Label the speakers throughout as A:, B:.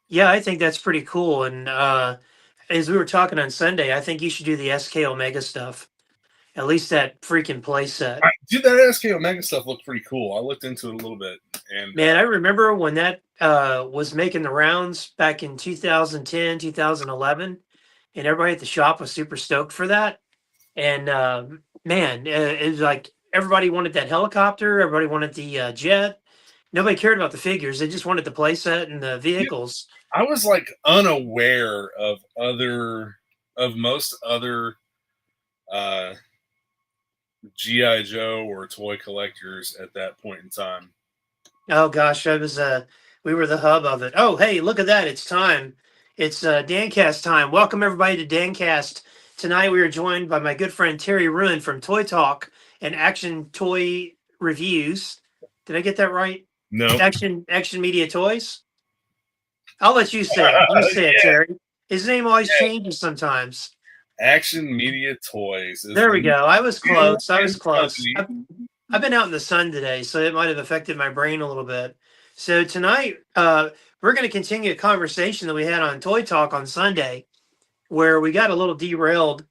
A: Yeah, I think that's pretty cool. And as we were talking on Sunday, I think you should do the SK Omega stuff. At least that freaking playset.
B: Dude, that SK Omega stuff looked pretty cool. I looked into it a little bit, and
A: Man, I remember when that was making the rounds back in 2010, 2011, and everybody at the shop was super stoked for that. And man, it was like everybody wanted that helicopter, everybody wanted the jet. Nobody cared about the figures; they just wanted the playset and the
B: yeah,
A: vehicles.
B: I was like unaware of most other uh, GI Joe or toy collectors at that point in time.
A: Oh gosh, I was we were the hub of it. Oh hey, look at that! It's time. It's DanCast time. Welcome everybody to DanCast. Tonight we are joined by my good friend Terry Ruin from Toy Talk and Action Toy Reviews. Did I get that right?
B: No,
A: Action Media Toys. I'll let you say it. You say it, Terry. His name always
B: yeah,
A: changes sometimes.
B: Action Media Toys is
A: There
B: the
A: we go. I was
B: new
A: close. I was close.
B: company.
A: I've been out in the sun today, so it might have affected my brain a little bit. So tonight, we're going to continue a conversation that we had on Toy Talk on Sunday, where we got a little derailed,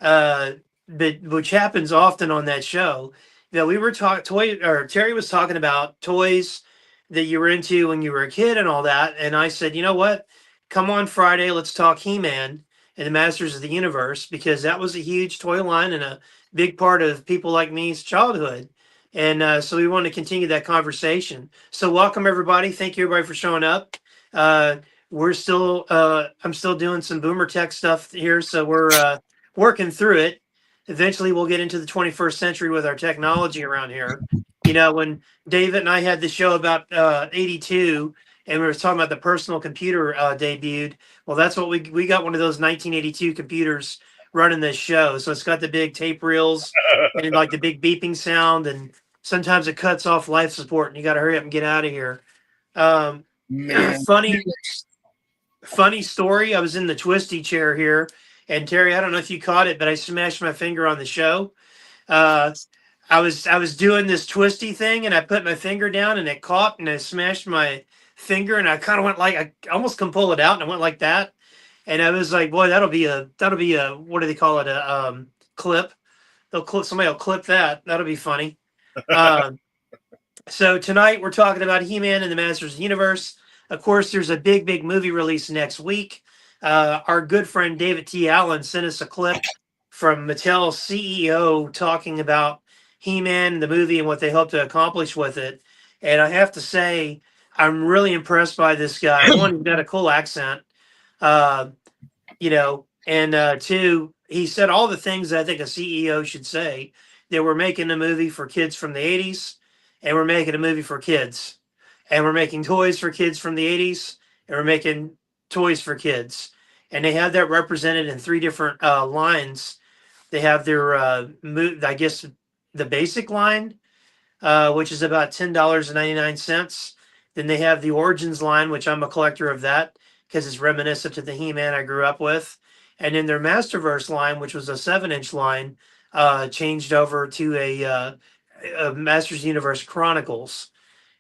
A: uh, but which happens often on that show. That we were talking toy, or Terry was talking about toys that you were into when you were a kid and all that, and I said, you know what? Come on Friday, let's talk He-Man and the Masters of the Universe because that was a huge toy line and a big part of people like me's childhood. And so we want to continue that conversation. So welcome everybody. Thank you everybody for showing up. We're still I'm still doing some boomer tech stuff here, so we're working through it. Eventually we'll get into the 21st century with our technology around here. You know, when David and I had the show about 82 and we were talking about the personal computer debuted, well that's what we got, one of those 1982 computers running this show. So it's got the big tape reels and like the big beeping sound, and sometimes it cuts off life support and you got to hurry up and get out of here. um,
B: Man,
A: funny story. I was in the twisty chair here, and Terry, I don't know if you caught it, but I smashed my finger on the show. Uh, I was doing this twisty thing, and I put my finger down, and it caught, and I smashed my finger, and I kind of went like I almost can pull it out, and I went like that, and I was like, boy, that'll be a what do they call it, a clip. Somebody will clip that. That'll be funny. Um, so tonight we're talking about He-Man and the Masters of the Universe. Of course, there's a big movie release next week. Our good friend David T. Allen sent us a clip from Mattel's CEO talking about He-Man, the movie, and what they hope to accomplish with it. And I have to say, I'm really impressed by this guy. One, he's got a cool accent, uh, and two, he said all the things that I think a CEO should say. That we're making a movie for kids from the 80s, and we're making a movie for kids, and we're making toys for kids from the 80s, and we're making toys for kids. And they have that represented in three different lines. They have their, I guess, the basic line, which is about $10.99. Then they have the Origins line, which I'm a collector of that because it's reminiscent to the He-Man I grew up with. And then their Masterverse line, which was a 7-inch line, changed over to a Masters Universe Chronicles.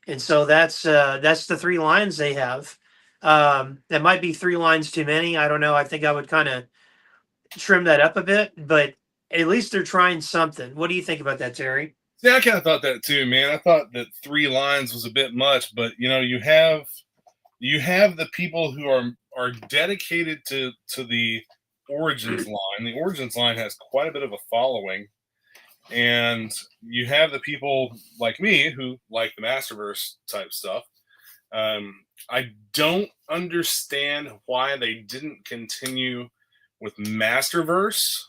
A: And so that's the three lines they have. That might be three lines too many. I don't know. I think I would kind of trim that up a bit, but at least they're trying something. What do you think about that, Terry?
B: see, I kind of thought that too, man. I thought that 3 lines was a bit much, but you have the people who are dedicated to the Origins line. The Origins line has quite a bit of a following, and you have the people like me who like the Masterverse type stuff. I don't understand why they didn't continue with Masterverse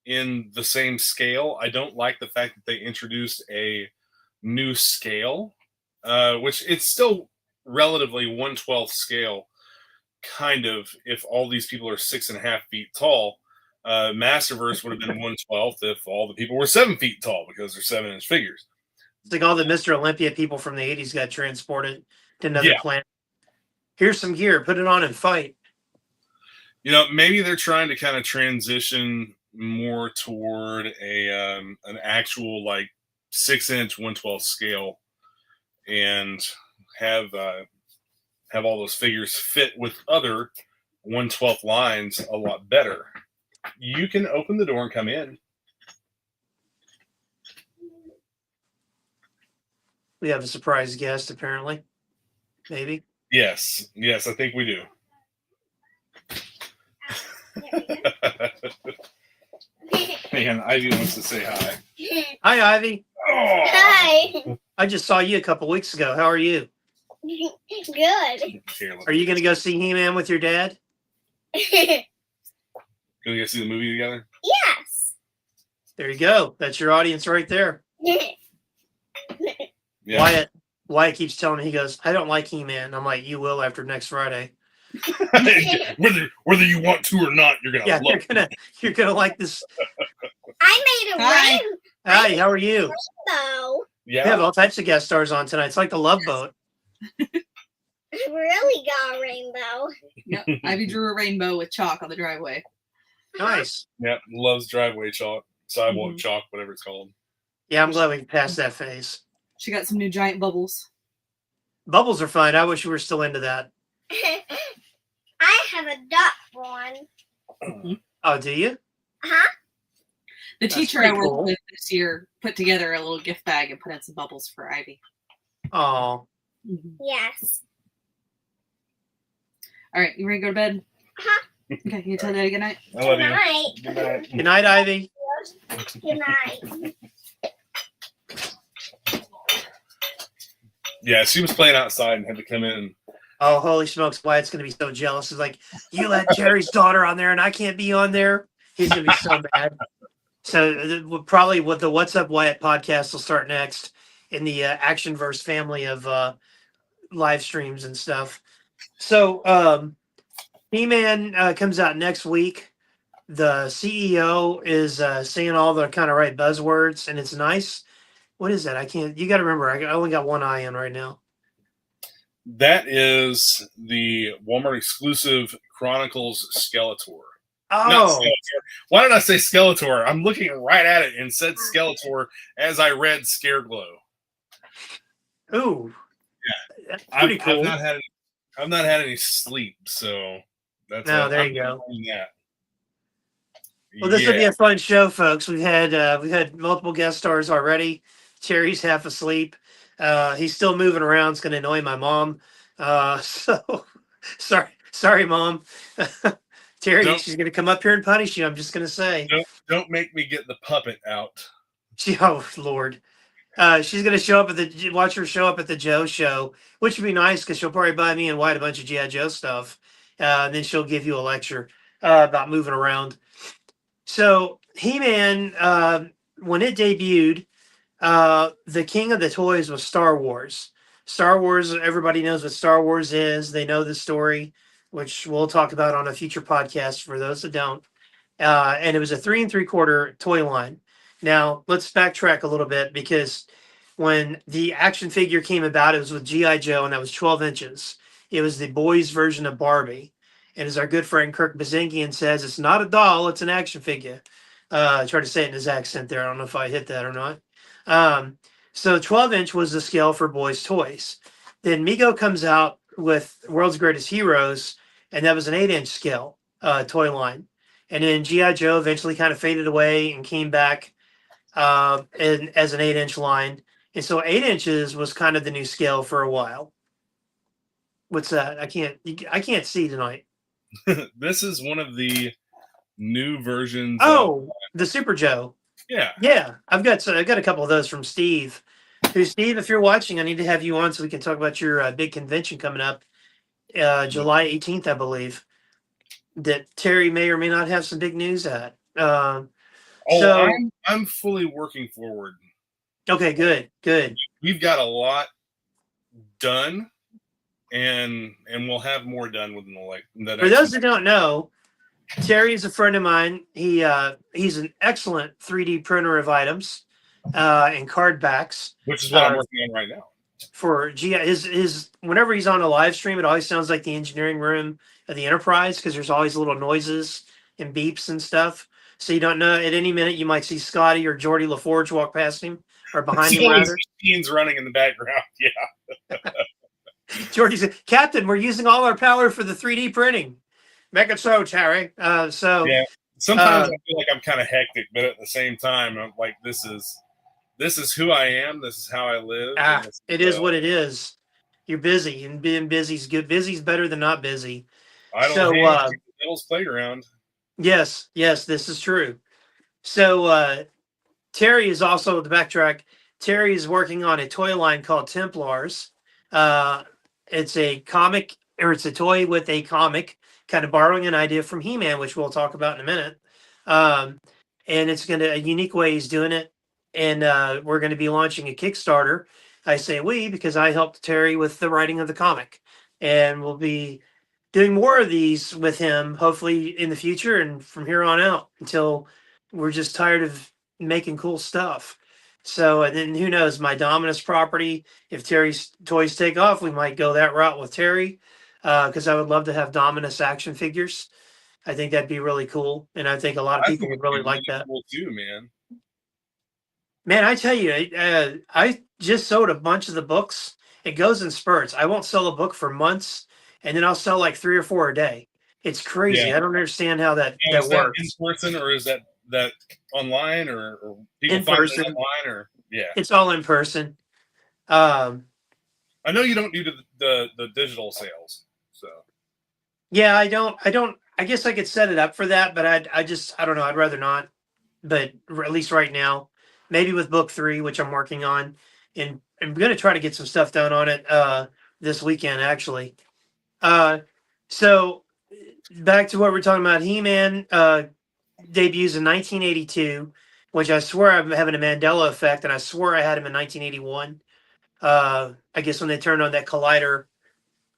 B: in the same scale. I don't like the fact that they introduced a new scale, which it's still relatively 1/12 scale, kind of, if all these people are 6.5 feet tall. Masterverse would have been 1/12 if all the people were 7 feet tall because they're 7-inch figures.
A: It's like all the Mr. Olympia people from the 80s got transported to another
B: Yeah,
A: planet. Here's some gear, put it on and fight.
B: maybe they're trying to kind of transition more toward an actual like 6-inch 1/12 scale and have have all those figures fit with other 1/12 lines a lot better. You can open the door and come in.
A: We have a surprise guest, apparently. Maybe.
B: Yes, I think we do. Man, Ivy wants to say hi.
A: Hi, Ivy.
B: Oh.
C: Hi.
A: I just saw you a couple weeks ago. How are you?
C: Good.
B: Here,
A: Are you going to go see He-Man with your dad?
B: Gonna go see the movie together?
C: Yes.
A: There you go. That's your audience right there.
B: Yeah.
A: Wyatt keeps telling me, he goes, I don't like He-Man. I'm like, you will after next Friday.
B: whether you want to or not, you're gonna love it.
A: You're gonna like this.
C: I made a
D: Hi.
A: Hi, how are you?
C: rainbow.
A: We have all types of guest stars on tonight. It's like the Love Boat.
C: I really got a rainbow.
D: Yep. Ivy drew a rainbow with chalk on the driveway.
A: Nice.
B: Yeah, loves driveway chalk, sidewalk
D: Mhm.
B: chalk, whatever it's called.
A: Yeah, I'm glad we passed that phase.
D: She got some new giant bubbles.
A: Bubbles are fun. I wish we were still into that.
C: I have a duck one.
A: Oh, do you?
C: Huh?
D: The
A: That's
D: teacher I
A: pretty
D: worked
A: cool.
D: with this year put together a little gift bag and put in some bubbles for Ivy.
A: Oh,
C: Yes.
D: All right, you ready to go to bed?
C: Huh?
D: Okay, you tell Daddy good night.
B: I love
C: Good
B: you.
C: night.
B: Good night.
A: good night, Ivy.
C: Good night.
B: Yeah, she was playing outside and had to come in.
A: Oh, holy smokes! Wyatt's gonna be so jealous. He's like, you let Jerry's daughter on there, and I can't be on there. He's gonna be so mad. So probably what the What's Up Wyatt podcast will start next in the Actionverse family of live streams and stuff. So He-Man comes out next week. The CEO is saying all the kind of right buzzwords, and it's nice. What is that? I can't. You got to remember, I only got one eye on right now.
B: That is the Walmart exclusive Chronicles Skeletor. Not
A: Oh,
B: Skeletor. Why did I say Skeletor? I'm looking right at it and said Skeletor as I read Scareglow.
A: ooh,
B: Yeah.
A: that's pretty cool.
B: I've not had any sleep, so that's
A: No, there you go.
B: That.
A: Well, this will be a fun show, folks. We've had multiple guest stars already. Terry's half asleep. He's still moving around. It's going to annoy my mom. So sorry, Mom. Terry, she's going to come up here and punish you. I'm just going to say.
B: Don't make me get the puppet out.
A: Oh Lord. She's going to watch her show up at the Joe show, which would be nice because she'll probably buy me and White a bunch of G.I. Joe stuff. And then she'll give you a lecture about moving around. So He-Man, when it debuted, the king of the toys was Star Wars. Star Wars, everybody knows what Star Wars is. They know the story, which we'll talk about on a future podcast for those that don't. And it was a 3 3/4 toy line. Now, let's backtrack a little bit because when the action figure came about, it was with G.I. Joe, and that was 12 inches. It was the boys' version of Barbie. And as our good friend Kirk Bazinkian says, it's not a doll, it's an action figure. I tried to say it in his accent there. I don't know if I hit that or not. So 12-inch was the scale for boys' toys. Then Mego comes out with World's Greatest Heroes, and that was an 8-inch scale toy line. And then G.I. Joe eventually kind of faded away and came back as an 8-inch line. And so 8 inches was kind of the new scale for a while. What's that? I can't see tonight.
B: This is one of the new versions.
A: Oh, the Super Joe.
B: Yeah.
A: I've got a couple of those from Steve. Steve, if you're watching, I need to have you on so we can talk about your big convention coming up, July 18th, I believe. That Terry may or may not have some big news at.
B: I'm fully working forward.
A: Okay, good.
B: We've got a lot done, and we'll have more done within the
A: For those that don't know, Terry is a friend of mine. He's an excellent 3D printer of items and card backs.
B: Which is what I'm working on right now.
A: For his whenever he's on a live stream, it always sounds like the engineering room of the Enterprise because there's always little noises and beeps and stuff. So you don't know at any minute you might see Scotty or Geordie LaForge walk past him or behind him rather.
B: Machines running in the background. Yeah.
A: Georgie said, Captain, we're using all our power for the 3D printing. Make it so, Terry.
B: Yeah. Sometimes I feel like I'm kind of hectic, but at the same time, I'm like, this is who I am. This is how I live.
A: It is what it is. You're busy, and being busy's good. Busy's better than not busy.
B: Idle
A: So,
B: hands, the devil's playground.
A: yes, this is true. So, Terry is also, to backtrack, Terry is working on a toy line called Templars. It's a comic, or it's a toy with a comic, kind of borrowing an idea from He-Man, which we'll talk about in a minute. And it's going to, a unique way he's doing it. And we're going to be launching a Kickstarter. I say we because I helped Terry with the writing of the comic. And we'll be doing more of these with him, hopefully in the future and from here on out until we're just tired of making cool stuff. So, and then who knows, my Dominus property, if Terry's toys take off, we might go that route with Terry because I would love to have Dominus action figures. I think that'd be really cool. And I think a lot of people would really like that.
B: Cool too, man.
A: Man, I tell you, I just sold a bunch of the books. It goes in spurts. I won't sell a book for months, and then I'll sell like 3 or 4 a day. It's crazy.
B: Yeah.
A: I don't understand how that
B: Is that
A: works.
B: in person, or is that online, or people
A: In
B: find
A: person.
B: it online, or
A: It's all in person.
B: I know you don't do the digital sales, so
A: Yeah, I don't. I guess I could set it up for that, but I don't know. I'd rather not. But at least right now, maybe with book 3, which I'm working on, and I'm going to try to get some stuff done on it this weekend, actually. So back to what we're talking about. He-Man debuts in 1982, which I swear I'm having a Mandela effect, and I swear I had him in 1981. I guess when they turned on that collider,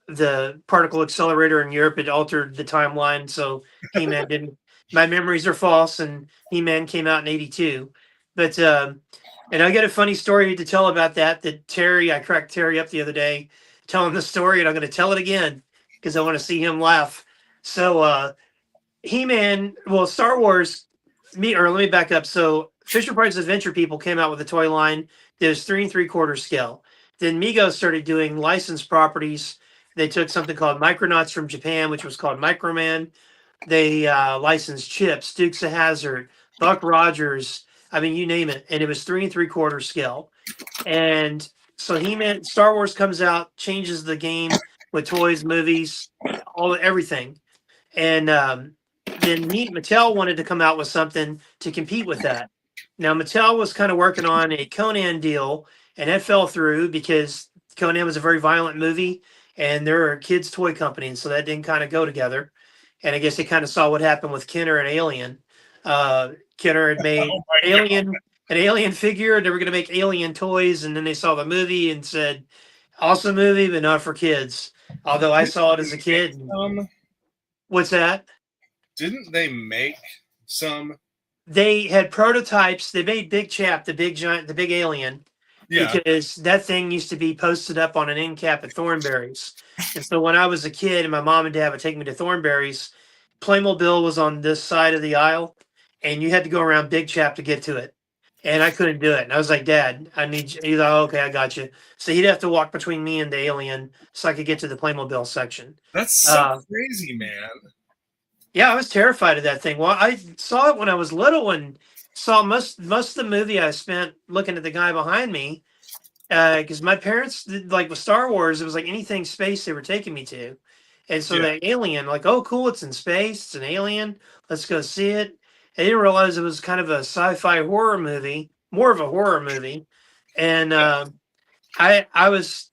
A: the particle accelerator in Europe had altered the timeline, so He-Man didn't. My memories are false, and He-Man came out in 82. But and I got a funny story to tell about that. I cracked Terry up the other day, telling the story, and I'm going to tell it again because I want to see him laugh. So He-Man, well, Star Wars. Let me back up. So Fisher Price Adventure people came out with a toy line that was 3 3/4 scale. Then Mego started doing licensed properties. They took something called Micronauts from Japan, which was called Microman. They licensed Chips, Dukes of Hazzard, Buck Rogers. I mean, you name it. And it was 3 3/4 scale. And so Star Wars comes out, changes the game with toys, movies, everything. And then Mattel wanted to come out with something to compete with that. Now, Mattel was kind of working on a Conan deal, and that fell through because Conan was a very violent movie, and they're a kids' toy company, and so that didn't kind of go together. And I guess they kind of saw what happened with Kenner and Alien. Kenner had made an Alien figure, and they were going to make Alien toys, and then they saw the movie and said, awesome movie, but not for kids. Although I saw it as a kid. What's that?
B: Didn't they make some?
A: They had prototypes. They made Big Chap, the big alien, because that thing used to be posted up on an end cap at Thornberry's. And so when I was a kid and my mom and dad would take me to Thornberry's, Playmobil was on this side of the aisle, and you had to go around Big Chap to get to it. And I couldn't do it. And I was like, Dad, I need you. He's like, oh, okay, I got you. So he'd have to walk between me and the alien so I could get to the Playmobil section.
B: That's so crazy, man.
A: Yeah, I was terrified of that thing. Well, I saw it when I was little and saw most of the movie I spent looking at the guy behind me because my parents, like with Star Wars, it was like anything space they were taking me to. And so the alien, like, oh, cool, it's in space. It's an alien. Let's go see it. I didn't realize it was kind of a sci-fi horror movie, more of a horror movie. And I was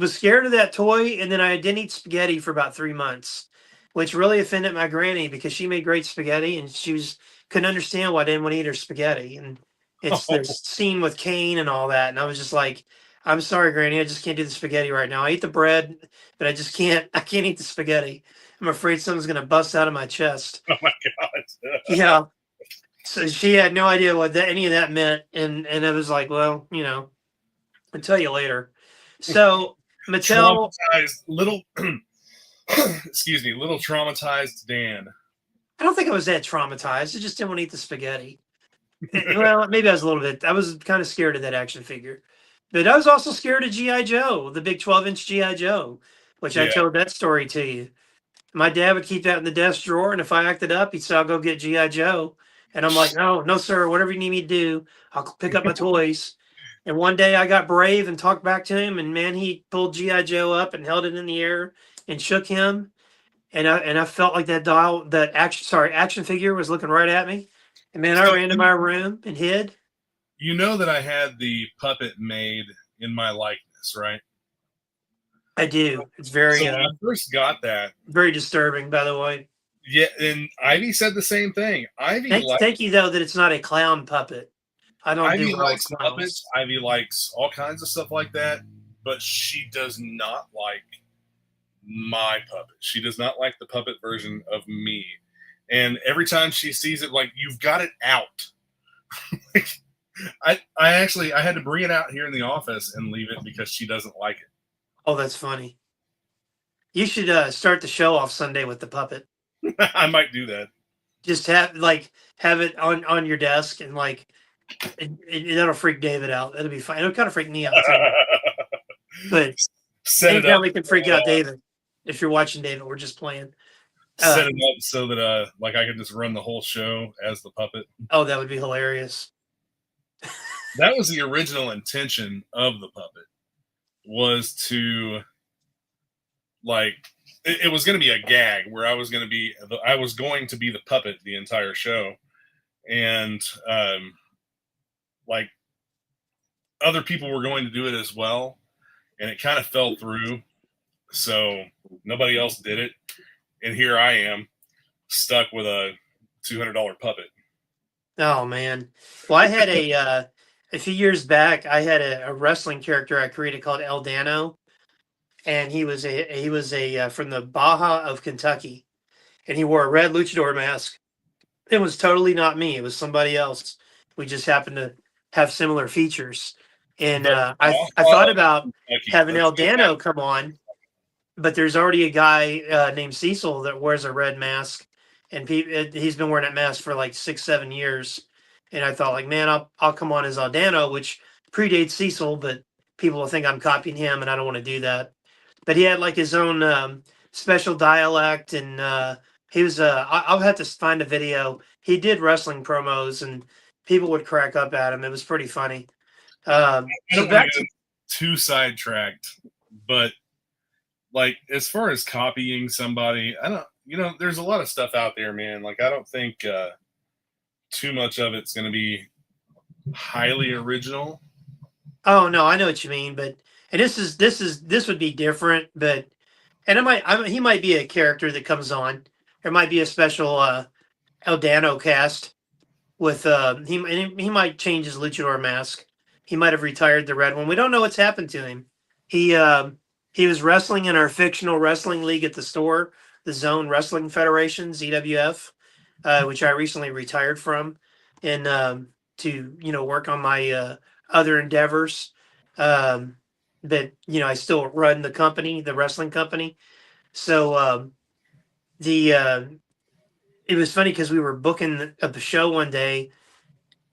A: scared of that toy, and then I didn't eat spaghetti for about 3 months, which really offended my granny because she made great spaghetti, and she couldn't understand why I didn't want to eat her spaghetti. And it's this scene with Cain and all that, and I was just like, I'm sorry, Granny, I just can't do the spaghetti right now. I eat the bread, but I can't eat the spaghetti. I'm afraid something's going to bust out of my chest.
B: Oh my God.
A: Yeah. So she had no idea what any of that meant. And I was like, well, I'll tell you later. So Mattel.
B: Little traumatized Dan.
A: I don't think I was that traumatized. I just didn't want to eat the spaghetti. Well, maybe I was a little bit. I was kind of scared of that action figure. But I was also scared of GI Joe, the big 12-inch GI Joe, which I
B: Yeah.
A: told that story to you. My dad would keep that in the desk drawer, and if I acted up, he'd say, "I'll go get GI Joe," and I'm like, "No, no, sir. Whatever you need me to do, I'll pick up my toys." And one day I got brave and talked back to him, and man, he pulled GI Joe up and held it in the air and shook him, and I felt like that action figure was looking right at me, and man, I
B: So
A: ran to my room and hid.
B: you know that I had the puppet made in my likeness, right?
A: I do. It's
B: So
A: very,
B: when I first got that,
A: very disturbing, by the way.
B: yeah, and Ivy said the same thing.
A: Thank you though that it's not a clown puppet. I don't do
B: Ivy
A: well with
B: likes
A: clowns.
B: puppets. Ivy likes all kinds of stuff like that, but she does not like my puppet. She does not like the puppet version of me. And every time she sees it, like, you've got it out. I had to bring it out here in the office and leave it because she doesn't like it.
A: Oh, that's funny. You should start the show off Sunday with the puppet.
B: I might do that.
A: Just have it on your desk, and that'll freak David out. That'll be fine. It'll kind of freak me out too. But
B: Set it
A: anytime
B: up.
A: we can freak out David. If you're watching David, we're just playing.
B: Set it up so that like I could just run the whole show as the puppet.
A: Oh, that would be hilarious.
B: That was the original intention of the puppet, was to, like, it was going to be a gag where I was going to be the puppet the entire show, and like, other people were going to do it as well, and it kind of fell through, so nobody else did it, and here I am stuck with a $200 puppet.
A: Oh man. Well, I had a few years back. I had a wrestling character I created called El Dano, and he was from the Baja of Kentucky, and he wore a red luchador mask. It was totally not me. It was somebody else. We just happened to have similar features. And I thought about having El Dano come on, but there's already a guy named Cecil that wears a red mask, and he's been wearing that mask for like 6-7 years. And I thought, like, man, I'll come on as El Dano, which predates Cecil, but people will think I'm copying him, and I don't want to do that. But he had like his own special dialect, and he was. I'll have to find a video. He did wrestling promos, and people would crack up at him. It was pretty funny.
B: I don't want to get too sidetracked, but like, as far as copying somebody, I don't. There's a lot of stuff out there, man. Like, I don't think too much of it's going to be highly original.
A: Oh no, I know what you mean, but this would be different, but he might be a character that comes on. There might be a special El Dano cast with he might change his luchador mask. He might have retired the red one. We don't know what's happened to him. He was wrestling in our fictional wrestling league at the store, the Zone Wrestling Federation, ZWF, which I recently retired from, and to work on my other endeavors. But I still run the company, the wrestling company. So it was funny because we were booking a show one day,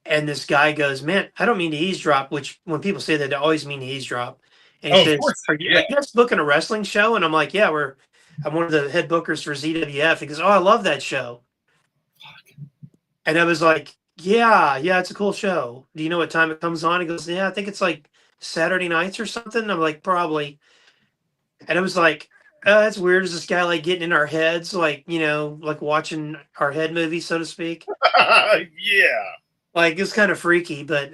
A: and this guy goes, "Man, I don't mean to eavesdrop," which when people say that, they always mean to eavesdrop. And he says, "Are you guys booking a wrestling show?" And I'm like, "Yeah, I'm one of the head bookers for ZWF." He goes, "Oh, I love that show." And I was like, yeah, it's a cool show. Do you know what time it comes on? He goes, "Yeah, I think it's like Saturday nights or something." I'm like, "Probably." And I was like, that's weird. Is this guy like getting in our heads, like watching our head movies, so to speak?
B: Yeah.
A: Like, it's kind of freaky, but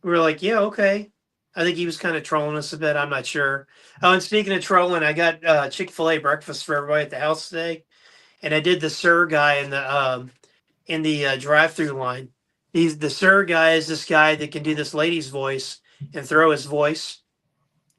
A: we were like, yeah, okay. I think he was kind of trolling us a bit. I'm not sure. Oh, and speaking of trolling, I got Chick-fil-A breakfast for everybody at the house today, and I did the Sir guy in the drive-through line. The Sir guy is this guy that can do this lady's voice and throw his voice,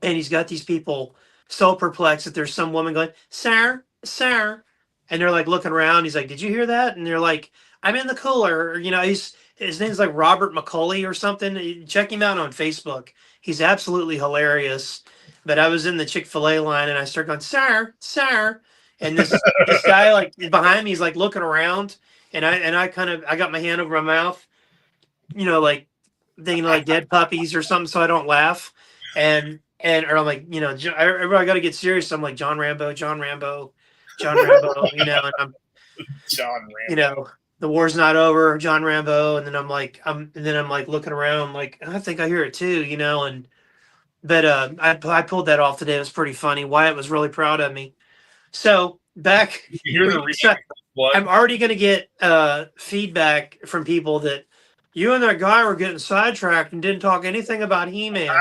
A: and he's got these people so perplexed that there's some woman going, "Sir, sir," and they're like looking around. He's like, "Did you hear that?" And they're like, "I'm in the cooler." Or, his name's like Robert McCauley or something. Check him out on Facebook. He's absolutely hilarious. But I was in the Chick-fil-A line, and I started going, "Sir, sir," and this guy like behind me, he's like looking around, and I got my hand over my mouth, like thinking like dead puppies or something, so I don't laugh. Or I'm like, I got to get serious. I'm like John Rambo, John Rambo, John Rambo, and I'm,
B: John
A: you
B: Rambo.
A: know, the war's not over, John Rambo, and then I'm like looking around, I'm like, I think I hear it too, and but I pulled that off today. It was pretty funny. Wyatt was really proud of me. So back,
B: You hear the remake of Blood?
A: I'm already going to get feedback from people that you and that guy were getting sidetracked and didn't talk anything about He-Man.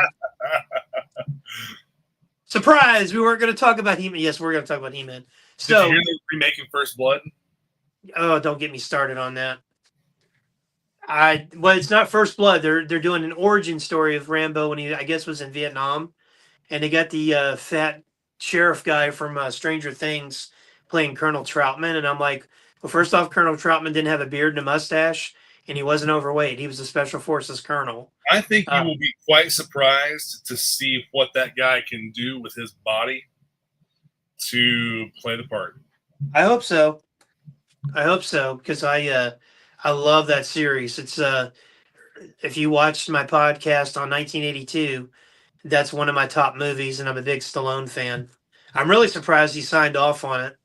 A: Surprise! We weren't going to talk about He-Man. Yes, we're going to talk about He-Man.
B: Did
A: So,
B: you hear the remaking First Blood?
A: oh, don't get me started on that. Well, it's not First Blood. They're doing an origin story of Rambo when he, I guess, was in Vietnam, and they got the fat sheriff guy from Stranger Things playing Colonel Troutman, and I'm like, well, first off, Colonel Troutman didn't have a beard and a mustache, and he wasn't overweight. He was a Special Forces colonel.
B: I think you will be quite surprised to see what that guy can do with his body to play the part.
A: I hope so. Because I love that series. It's if you watched my podcast on 1982, that's one of my top movies, and I'm a big Stallone fan. I'm really surprised he signed off on it.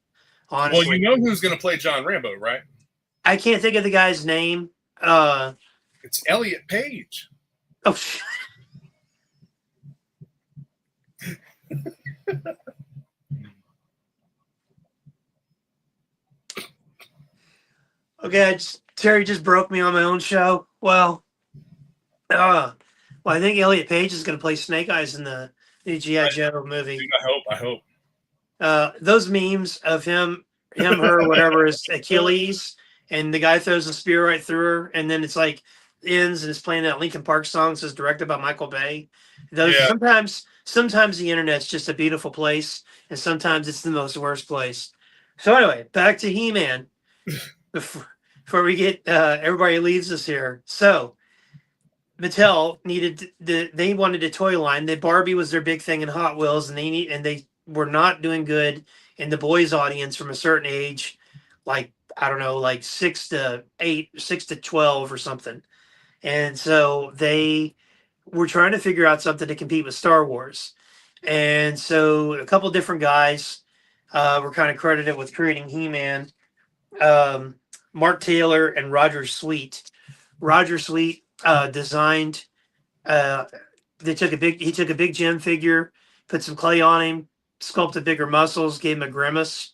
A: Honestly,
B: Well, you know who's going to play John Rambo, right?
A: I can't think of the guy's name.
B: It's Elliot Page.
A: Oh, okay. Terry just broke me on my own show. Well, I think Elliot Page is going to play Snake Eyes in the new G.I. Joe movie.
B: Dude, I hope.
A: Those memes of him, her, whatever is Achilles, and the guy throws a spear right through her, and then it's like ends and it's playing that Linkin Park song. Says directed by Michael Bay. Those sometimes the internet's just a beautiful place, and sometimes it's the most worst place. So anyway, back to He-Man before we get everybody leaves us here. So Mattel they wanted a toy line. The Barbie was their big thing in Hot Wheels, and they were not doing good in the boys audience from a certain age, like I don't know, like 6 to 8, 6 to 12 or something. And so they were trying to figure out something to compete with Star Wars. And so a couple different guys were kind of credited with creating He-Man. Mark Taylor and Roger Sweet. Roger Sweet designed. He took a big gem figure, put some clay on him, sculpted bigger muscles, gave him a grimace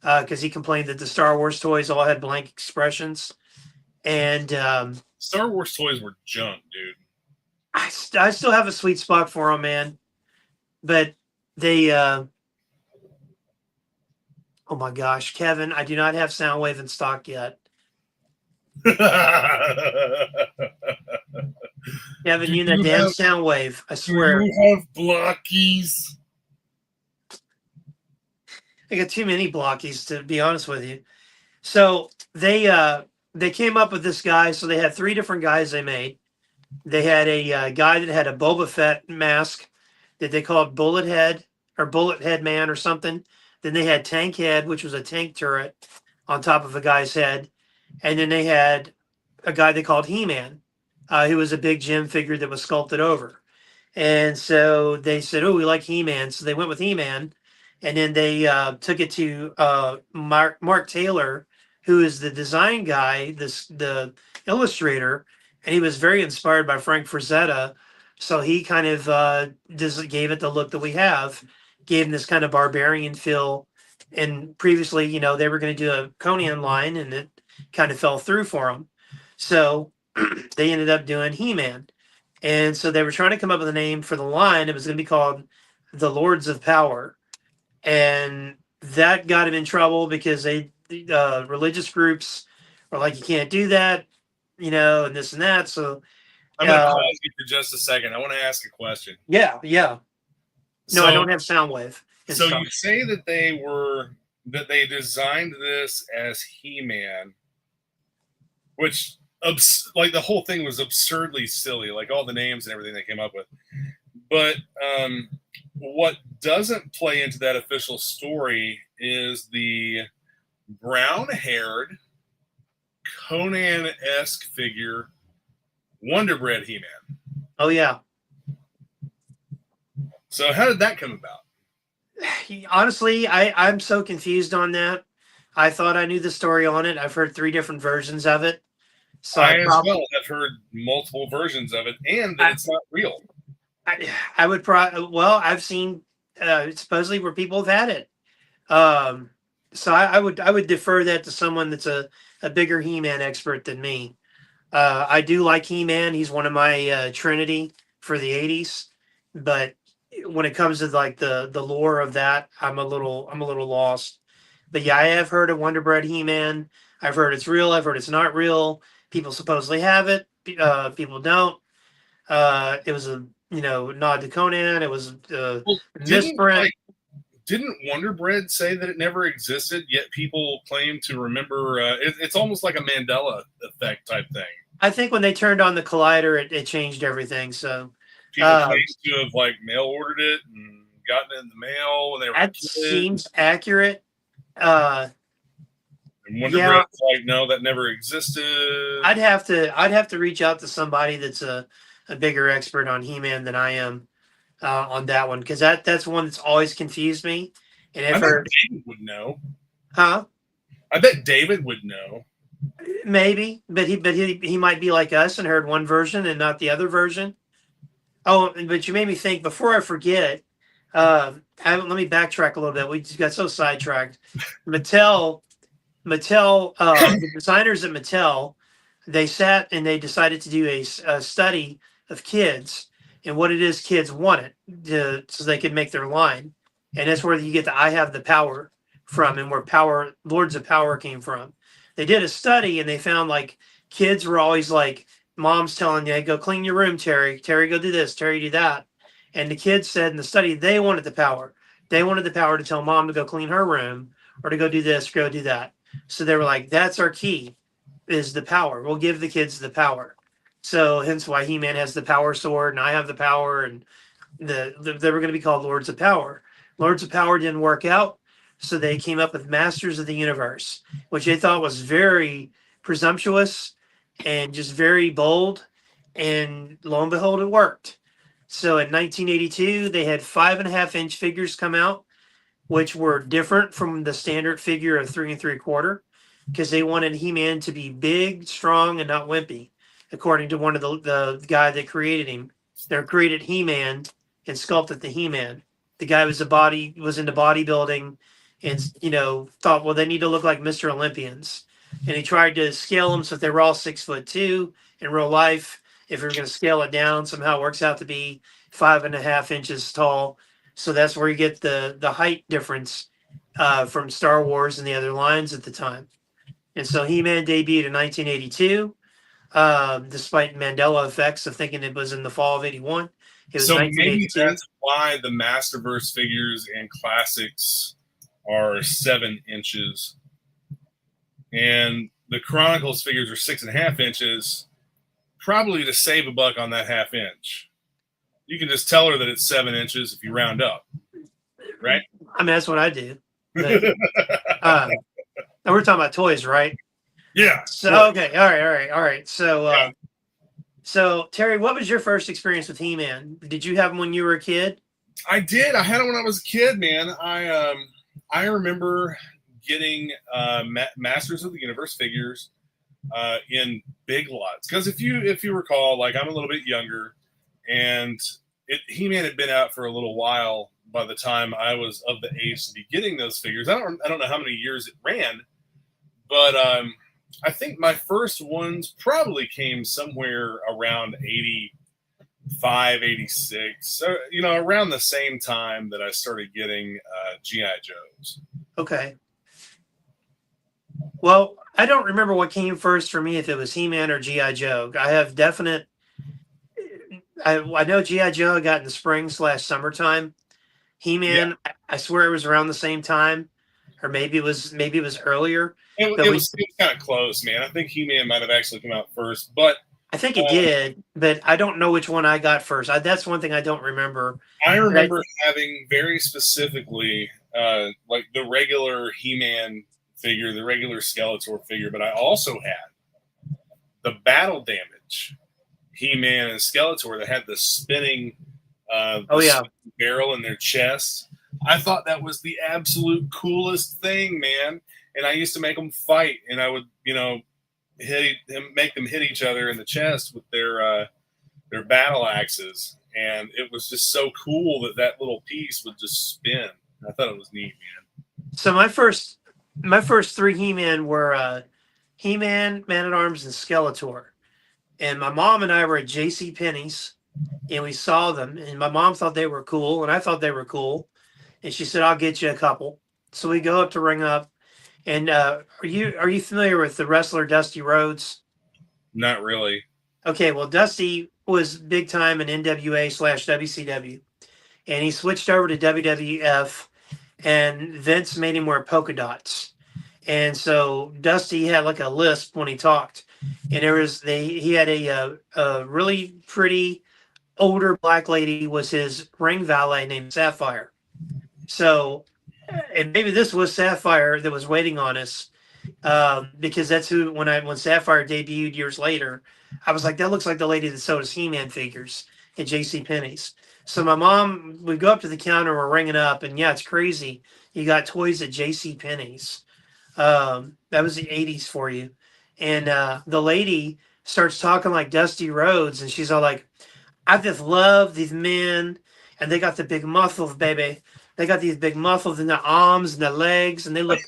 A: because he complained that the Star Wars toys all had blank expressions. And
B: Star Wars toys were junk, dude.
A: I still have a sweet spot for them, man. But they, oh my gosh, Kevin, I do not have Soundwave in stock yet. Kevin, you and that damn Soundwave, I swear.
B: Do you have blockies?
A: I got too many blockies, to be honest with you. So they came up with this guy. So they had 3 different guys they made. They had a guy that had a Boba Fett mask that they called Bullet Head or Bullet Head Man or something. Then they had Tank Head, which was a tank turret on top of a guy's head. And then they had a guy they called He-Man, who was a big gem figure that was sculpted over. And so they said, oh, we like He-Man. So they went with He-Man. And then they took it to Mark Taylor, who is the design guy, the illustrator, and he was very inspired by Frank Frazetta. So he kind of gave it the look that we have, gave him this kind of barbarian feel. And previously, they were going to do a Conan line, and it kind of fell through for them. So they ended up doing He-Man. And so they were trying to come up with a name for the line. It was going to be called the Lords of Power. And that got him in trouble because religious groups were like, you can't do that, and this and that. So
B: I'm going to pause you for just a second. I want to ask a question.
A: Yeah. No,
B: So,
A: I don't have Soundwave.
B: So you say that they designed this as He-Man, which like the whole thing was absurdly silly, like all the names and everything they came up with. But what doesn't play into that official story is the brown-haired Conan-esque figure Wonder Bread He-Man.
A: Oh yeah.
B: So how did that come about?
A: Honestly, I'm so confused on that. I thought I knew the story on it. I've heard 3 different versions of it. So
B: I as well have heard multiple versions of it, and that it's not real.
A: I would well, I've seen supposedly where people have had it. So I would defer that to someone that's a bigger He-Man expert than me. I do like He-Man. He's one of my Trinity for the 80s, but when it comes to like the lore of that, I'm a little lost. But yeah, I have heard of Wonder Bread He-Man. I've heard it's real. I've heard it's not real. People supposedly have it. People don't. It was a nod to Conan. It was
B: Well,
A: misprint.
B: Didn't Wonder Bread say that it never existed, yet people claim to remember? It's almost like a Mandela effect type thing.
A: I think when they turned on the collider, it changed everything. So
B: People claim to have like mail ordered it and gotten it in the mail when they were
A: that
B: kids.
A: seems accurate.
B: And Wonder Bread's like, no, that never existed.
A: I'd have to reach out to somebody that's a bigger expert on He-Man than I am on that one, because that's one that's always confused me. And
B: I bet David would know.
A: Huh?
B: I bet David would know.
A: Maybe, but he might be like us and heard one version and not the other version. Oh, but you made me think. Before I forget, let me backtrack a little bit. We just got so sidetracked. Mattel, the designers at Mattel, they sat and they decided to do a study of kids and what it is kids wanted so they could make their line. And that's where you get the I have the power from, and where power, Lords of Power came from. They did a study and they found like kids were always like, mom's telling you, go clean your room, Terry. Terry, go do this. Terry, do that. And the kids said in the study, they wanted the power. They wanted the power to tell mom to go clean her room or to go do this, go do that. So they were like, that's our key, is the power. We'll give the kids the power. So hence why He-Man has the power sword and I have the power, and they were going to be called Lords of Power. Lords of Power didn't work out. So they came up with Masters of the Universe, which they thought was very presumptuous and just very bold. And lo and behold, it worked. So in 1982, they had 5.5-inch figures come out, which were different from the standard figure of 3 3/4, because they wanted He-Man to be big, strong, and not wimpy. According to one of the guy that created him, they created He-Man and sculpted the He-Man. The guy was into bodybuilding, and thought, well, they need to look like Mr. Olympians. And he tried to scale them so that they were all 6'2" in real life. If you're going to scale it down, somehow it works out to be 5.5 inches tall. So that's where you get the height difference from Star Wars and the other lines at the time. And so He-Man debuted in 1982, despite Mandela effects of thinking it was in the fall of 81. It was
B: so
A: 1982.
B: Maybe that's why the Masterverse figures and classics are 7 inches, and the Chronicles figures are 6.5 inches, probably to save a buck on that ½ inch. You can just tell her that it's 7 inches if you round up, right?
A: I mean, that's what I do. But, and we're talking about toys, right?
B: Yeah.
A: So okay, all right. So, so Terry, what was your first experience with He-Man? Did you have him when you were a kid?
B: I did. I had it when I was a kid, man. I remember getting Masters of the Universe figures in Big Lots, because if you recall, like, I'm a little bit younger, and He-Man had been out for a little while by the time I was of the age to be getting those figures. I don't know how many years it ran, but I think my first ones probably came somewhere around 85, 86, so, around the same time that I started getting G.I. Joes.
A: Okay. Well, I don't remember what came first for me, if it was He-Man or G.I. Joe. I have definite. I know G.I. Joe I got in the spring/summertime. He-Man, yeah. I swear it was around the same time, or maybe it was earlier.
B: It was kind of close, man. I think He-Man might have actually come out first, but
A: I think it did, but I don't know which one I got first. That's one thing I don't remember.
B: I remember having very specifically like the regular He-Man figure, the regular Skeletor figure, but I also had the Battle Damage He-Man and Skeletor that had the spinning
A: Oh yeah.
B: barrel in their chest. I thought that was the absolute coolest thing, man. And I used to make them fight, and I would, make them hit each other in the chest with their battle axes. And it was just so cool that little piece would just spin. I thought it was neat, man.
A: So my first three He-Man were He-Man, Man-at-Arms, and Skeletor. And my mom and I were at J.C. Penney's, and we saw them. And my mom thought they were cool, and I thought they were cool. And she said, "I'll get you a couple." So we go up to ring up. And are you familiar with the wrestler Dusty Rhodes?
B: Not really.
A: Okay, well, Dusty was big time in NWA/WCW, and he switched over to WWF, and Vince made him wear polka dots. And so Dusty had like a lisp when he talked, and he had a really pretty older black lady was his ring valet named Sapphire. So, and maybe this was Sapphire that was waiting on us, because that's who when Sapphire debuted years later, I was like, that looks like the lady that sold us He-Man figures at J.C. Penney's. So my mom, we go up to the counter, we're ringing up, and yeah, it's crazy. You got toys at J.C. Penney's. That was the 80s for you. And the lady starts talking like Dusty Rhodes, and she's all like, "I just love these men, and they got the big muscles, baby. They got these big muscles in their arms and their legs, and they look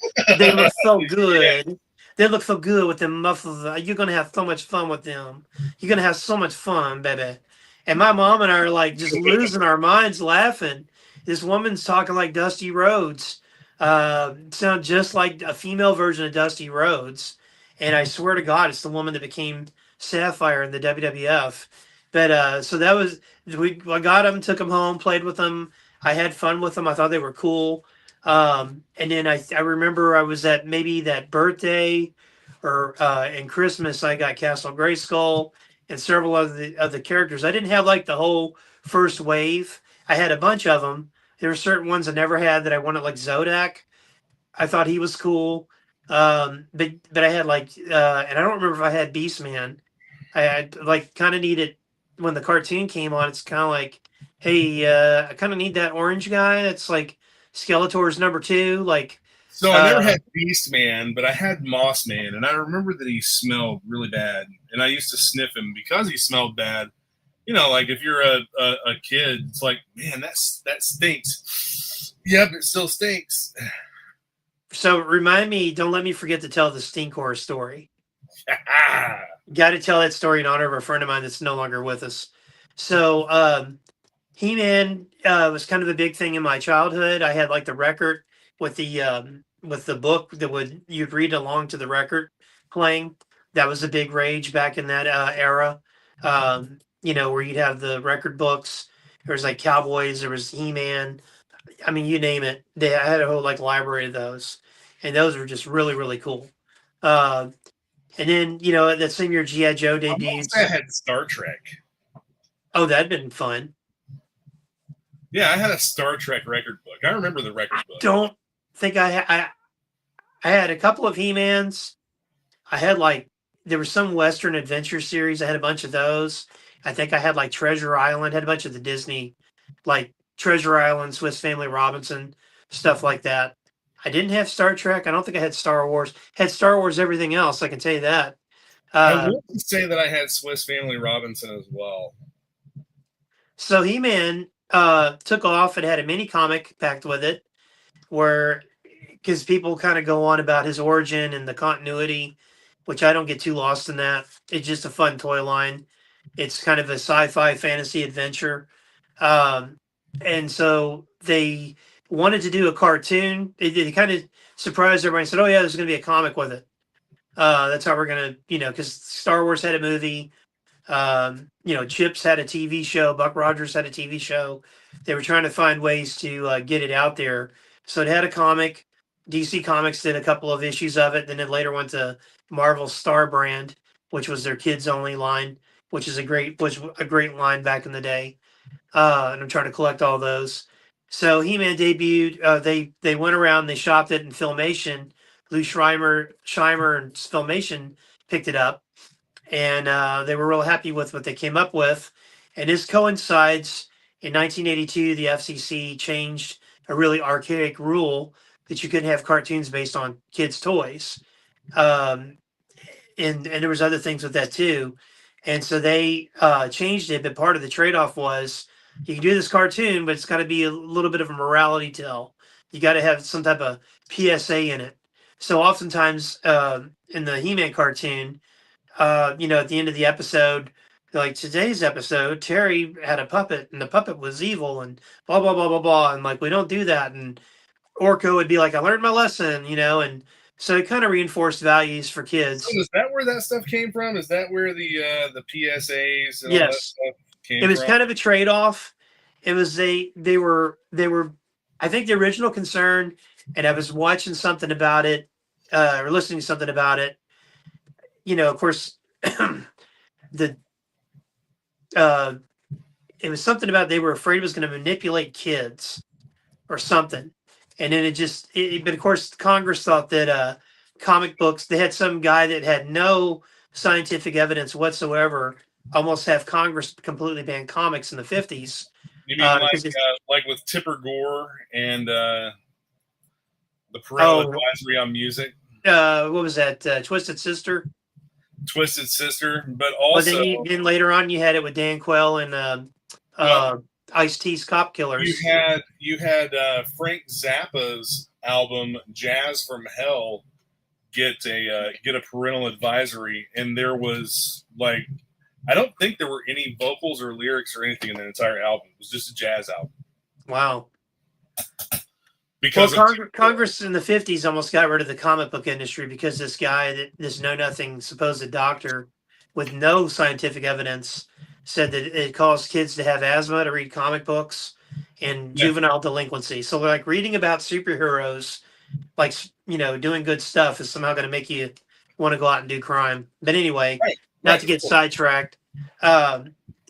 A: so good. They look so good with them muscles. You're gonna have so much fun with them. You're gonna have so much fun, baby." And my mom and I are like just losing our minds laughing. This woman's talking like Dusty Rhodes. Sound just like a female version of Dusty Rhodes. And I swear to God, it's the woman that became Sapphire in the WWF. But so that was, I got them, took them home, played with them. I had fun with them. I thought they were cool. And then I remember I was at maybe that birthday or in Christmas, I got Castle Grayskull and several of the characters. I didn't have like the whole first wave. I had a bunch of them. There were certain ones I never had that I wanted, like Zodak. I thought he was cool. But I had like, and I don't remember if I had Beastman. I had like kind of needed when the cartoon came on. It's kind of like, hey, I kind of need that orange guy. That's like Skeletor's number 2. Like,
B: so I never had Beastman, but I had Mossman, and I remember that he smelled really bad, and I used to sniff him because he smelled bad. Like if you're a kid, it's like, man, that stinks. Yeah, but it still stinks.
A: So remind me, don't let me forget to tell the Stinkor story. Got to tell that story in honor of a friend of mine that's no longer with us. So He-Man was kind of a big thing in my childhood. I had like the record with the book that you'd read along to the record playing. That was a big rage back in that era. Where you'd have the record books. There was like Cowboys, there was He-Man. I mean, you name it. I had a whole like library of those, and those were just really, really cool. And then that same year G.I. Joe debuted.
B: I had Star Trek.
A: Oh, that'd been fun.
B: Yeah, I had a Star Trek record book. I remember the record book.
A: Don't think I had a couple of He-Mans. I had there was some Western Adventure series. I had a bunch of those. I think I had like Treasure Island. Had a bunch of the Disney, like Treasure Island, Swiss Family Robinson, stuff like that. I didn't have Star Trek. I don't think I had Star Wars. Had Star Wars everything else. I can tell you that.
B: I will say that I had Swiss Family Robinson as well.
A: So He-Man took off and had a mini comic packed with it, because people kind of go on about his origin and the continuity, which I don't get too lost in that. It's just a fun toy line. It's kind of a sci-fi fantasy adventure. And so they wanted to do a cartoon. They kind of surprised everybody and said, "Oh yeah, there's going to be a comic with it." That's how we're going to, because Star Wars had a movie. Chips had a TV show. Buck Rogers had a TV show. They were trying to find ways to get it out there. So it had a comic. DC Comics did a couple of issues of it. Then it later went to Marvel's Star brand, which was their kids only line, which was a great line back in the day. And I'm trying to collect all those. So He-Man debuted. They went around. They shopped it in Filmation. Lou Scheimer and Filmation picked it up. and they were real happy with what they came up with. And this coincides in 1982, the FCC changed a really archaic rule that you couldn't have cartoons based on kids' toys. Um, and there was other things with that too. And so they changed it, but part of the trade-off was you can do this cartoon, but it's got to be a little bit of a morality tale. You got to have some type of PSA in it. So oftentimes in the He-Man cartoon, at the end of the episode, like today's episode, Terry had a puppet and the puppet was evil and blah blah blah blah blah, and like we don't do that. And Orko would be like, I learned my lesson, and so it kind of reinforced values for kids.
B: So is that where that stuff came from? Is that where the PSAs and all that
A: Yes,
B: stuff came
A: it was
B: from?
A: kind of a trade off. It was they were I think the original concern, and I was watching something about it or listening to something about it. Of course, the it was something about they were afraid it was going to manipulate kids or something, and then but of course Congress thought that comic books, they had some guy that had no scientific evidence whatsoever almost have Congress completely ban comics in the 50s.
B: You mean like with Tipper Gore and the parental advisory on music?
A: What was that? Twisted Sister.
B: Twisted Sister, but also
A: then later on you had it with Dan Quayle and Ice-T's Cop Killers.
B: You had Frank Zappa's album Jazz from Hell get a parental advisory, and there was like, I don't think there were any vocals or lyrics or anything in the entire album. It was just a jazz album.
A: Wow.
B: Because
A: Congress in the 50s almost got rid of the comic book industry because this guy, this know-nothing supposed doctor with no scientific evidence, said that it caused kids to have asthma to read comic books and juvenile delinquency. So like reading about superheroes, like, doing good stuff is somehow going to make you want to go out and do crime. But anyway, not to get sidetracked.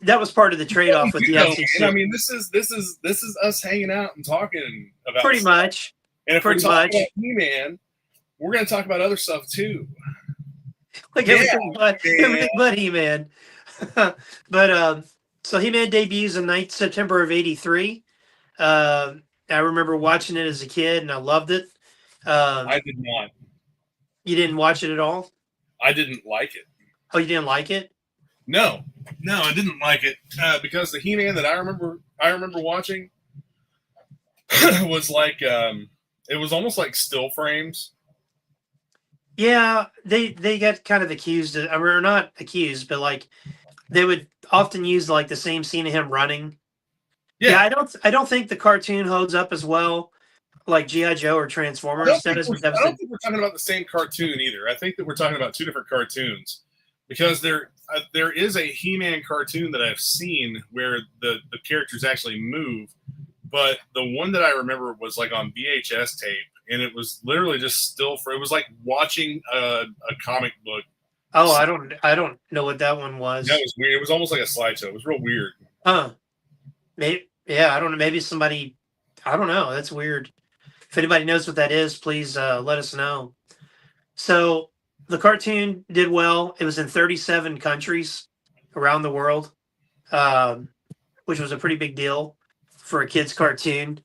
A: That was part of the trade-off with the FCC.
B: I mean, this is us hanging out and talking about
A: pretty much.
B: And if we're talking about He-Man, we're going to talk about other stuff too.
A: Like everything but He-Man. But so He-Man debuts in September of '83. I remember watching it as a kid, and I loved it.
B: I did not.
A: You didn't watch it at all?
B: I didn't like it.
A: Oh, you didn't like it?
B: No, I didn't like it because the He-Man that I remember watching was like it was almost like still frames.
A: Yeah, they got kind of accused of, or not accused, but like they would often use like the same scene of him running. Yeah, I don't think the cartoon holds up as well like G.I. Joe or Transformers.
B: I don't think we're talking about the same cartoon either. I think that we're talking about two different cartoons. Because there is a He-Man cartoon that I've seen where the characters actually move, but the one that I remember was like on VHS tape, and it was literally just still it was like watching a comic book.
A: Oh, I don't know what that one was.
B: That was weird. It was almost like a slideshow. It was real weird.
A: Maybe, I don't know. Maybe somebody, I don't know. That's weird. If anybody knows what that is, please let us know. So the cartoon did well. It was in 37 countries around the world, which was a pretty big deal for a kid's cartoon.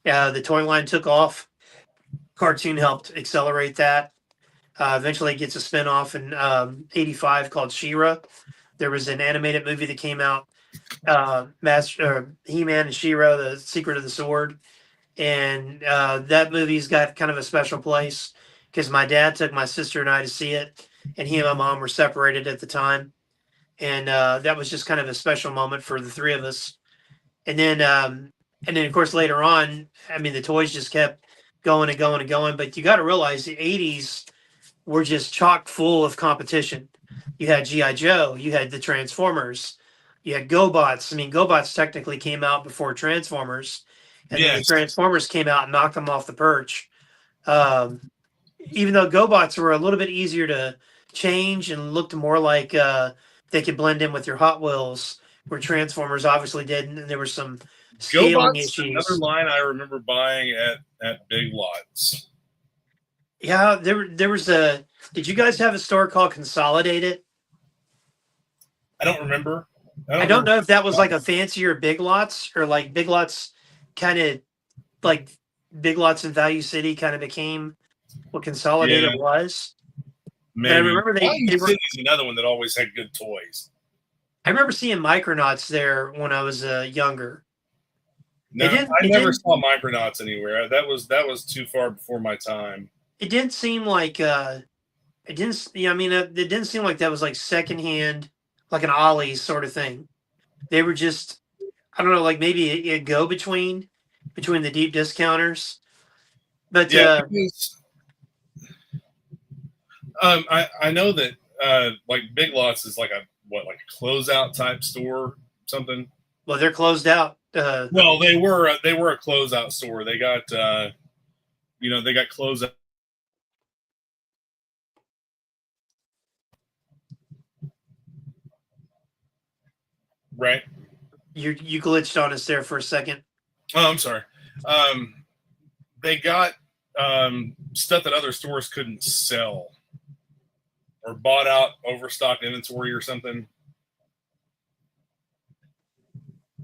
A: The toy line took off. Cartoon helped accelerate that. Eventually it gets a spinoff in 85 called She-Ra. There was an animated movie that came out, He-Man and She-Ra, The Secret of the Sword. And that movie's got kind of a special place because my dad took my sister and I to see it, and he and my mom were separated at the time. And that was just kind of a special moment for the three of us. And then of course, later on, I mean, the toys just kept going and going and going. But you got to realize the 80s were just chock full of competition. You had G.I. Joe, you had the Transformers, you had GoBots. I mean, GoBots technically came out before Transformers. And then the Transformers came out and knocked them off the perch. Even though GoBots were a little bit easier to change and looked more like they could blend in with your Hot Wheels, where Transformers obviously didn't, and there were some scaling issues.
B: Another line I remember buying at Big Lots.
A: Yeah, there was a. Did you guys have a store called Consolidated?
B: don't remember.
A: I don't know if that was like a fancier Big Lots or like Big Lots kind of like Big Lots in Value City kind of became what Consolidated was.
B: Maybe.
A: But I remember
B: Value City's another one that always had good toys.
A: I remember seeing Micronauts there when I was younger.
B: No, I never saw Micronauts anywhere. That was too far before my time.
A: It didn't seem like it didn't. Yeah, I mean, it didn't seem like that was like secondhand, like an Ollie's sort of thing. They were just, I don't know, like maybe a go between the deep discounters. But
B: yeah, I know that like Big Lots is like a closeout type store, something.
A: Well, they're closed out.
B: Well, they were a closeout store. They got they got closeout. Right.
A: You glitched on us there for a second.
B: Oh, I'm sorry. They got stuff that other stores couldn't sell or bought out overstocked inventory or something.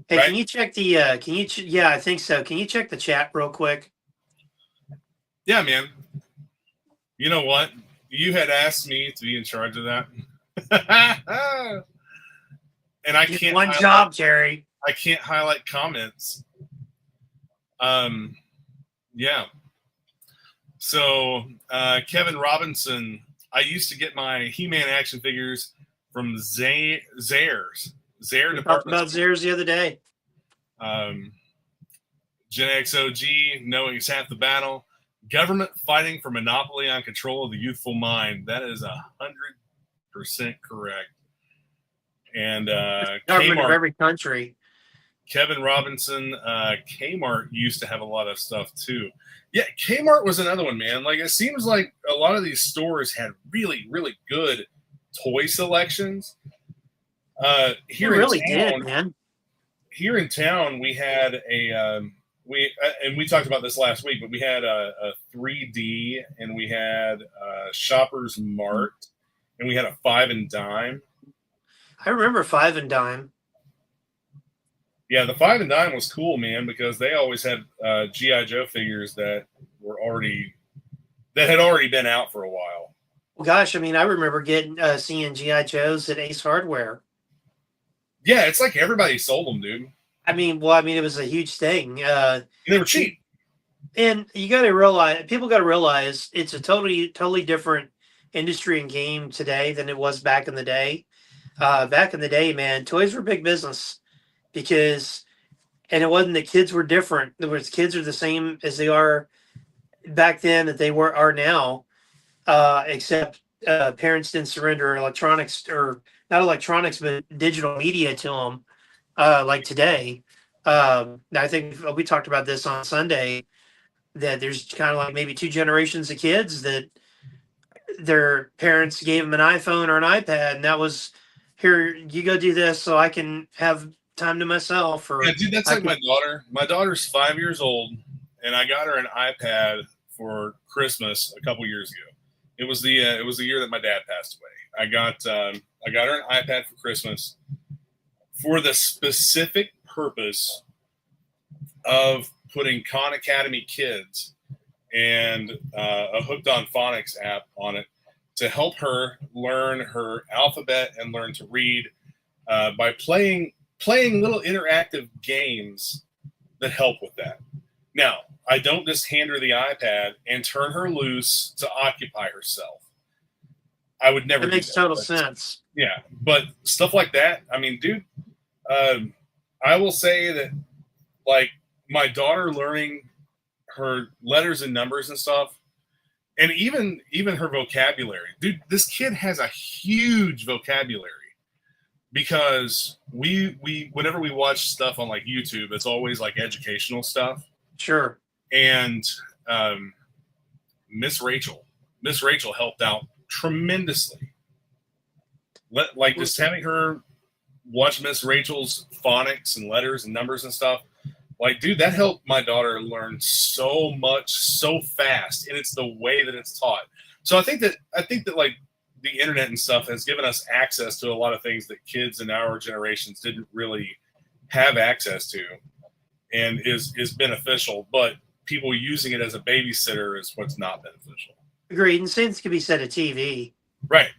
A: Hey,
B: right?
A: Can you check the? Yeah, I think so. Can you check the chat real quick?
B: Yeah, man. You know what? You had asked me to be in charge of that. And I can't.
A: One job, Jerry.
B: I can't highlight comments. Yeah. So Kevin Robinson, I used to get my He-Man action figures from Zayre's. Zayre
A: We talked about Zayre's the other day.
B: Gen X OG, knowing it's half the battle. Government fighting for monopoly on control of the youthful mind. That is 100% correct. And
A: Government
B: Kmart,
A: of every country.
B: Kevin Robinson, Kmart used to have a lot of stuff too. Yeah, Kmart was another one, man. Like, it seems like a lot of these stores had really, really good toy selections. Here
A: really
B: in town,
A: did, man.
B: Here in town, we had and we talked about this last week, but we had a 3D, and we had Shoppers Mart, and we had a 5 and Dime.
A: I remember 5 and Dime.
B: Yeah, the 5 and Dime was cool, man, because they always had G.I. Joe figures that had already been out for a while.
A: Well, gosh, I mean, I remember seeing G.I. Joes at Ace Hardware.
B: Yeah, it's like everybody sold them, dude.
A: I mean, it was a huge thing.
B: They were cheap.
A: And people got to realize it's a totally different industry and game today than it was back in the day. Back in the day, man, toys were big business and it wasn't that kids were different. In other words, kids are the same as they are back then that they are now, except parents didn't surrender electronics, or not electronics, but digital media to them like today. I think we talked about this on Sunday, that there's kind of like maybe 2 generations of kids that their parents gave them an iPhone or an iPad, and that was, here, you go do this so I can have time to myself. Or
B: yeah, dude, that's like my daughter. My daughter's 5 years old, and I got her an iPad for Christmas a couple years ago. It was the year that my dad passed away. I got her an iPad for Christmas for the specific purpose of putting Khan Academy Kids and a Hooked on Phonics app on it to help her learn her alphabet and learn to read by playing little interactive games that help with that. Now, I don't just hand her the iPad and turn her loose to occupy herself. I would never.
A: That makes total sense.
B: Yeah, but stuff like that, I mean, dude, I will say that, like, my daughter learning her letters and numbers and stuff, and even her vocabulary. Dude, this kid has a huge vocabulary because we whenever we watch stuff on like YouTube, it's always like educational stuff.
A: Sure.
B: And Miss Rachel helped out tremendously. Just having her watch Miss Rachel's phonics and letters and numbers and stuff. Like, dude, that helped my daughter learn so much, so fast, and it's the way that it's taught. So I think that like the internet and stuff has given us access to a lot of things that kids in our generations didn't really have access to, and is beneficial. But people using it as a babysitter is what's not beneficial.
A: Agreed. And same could be said of TV.
B: Right.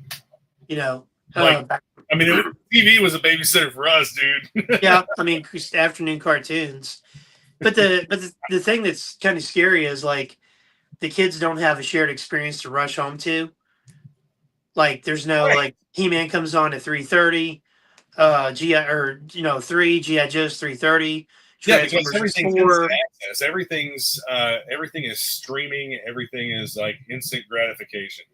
A: You know,
B: Like, I mean, TV was a babysitter for us, dude.
A: yeah. I mean, afternoon cartoons. But the thing that's kind of scary is like the kids don't have a shared experience to rush home to. Like, there's no like He-Man comes on at 3:30, GI or 3 GI Joe's 3:30.
B: Yeah, because everything's instant access. Everything is streaming. Everything is like instant gratification.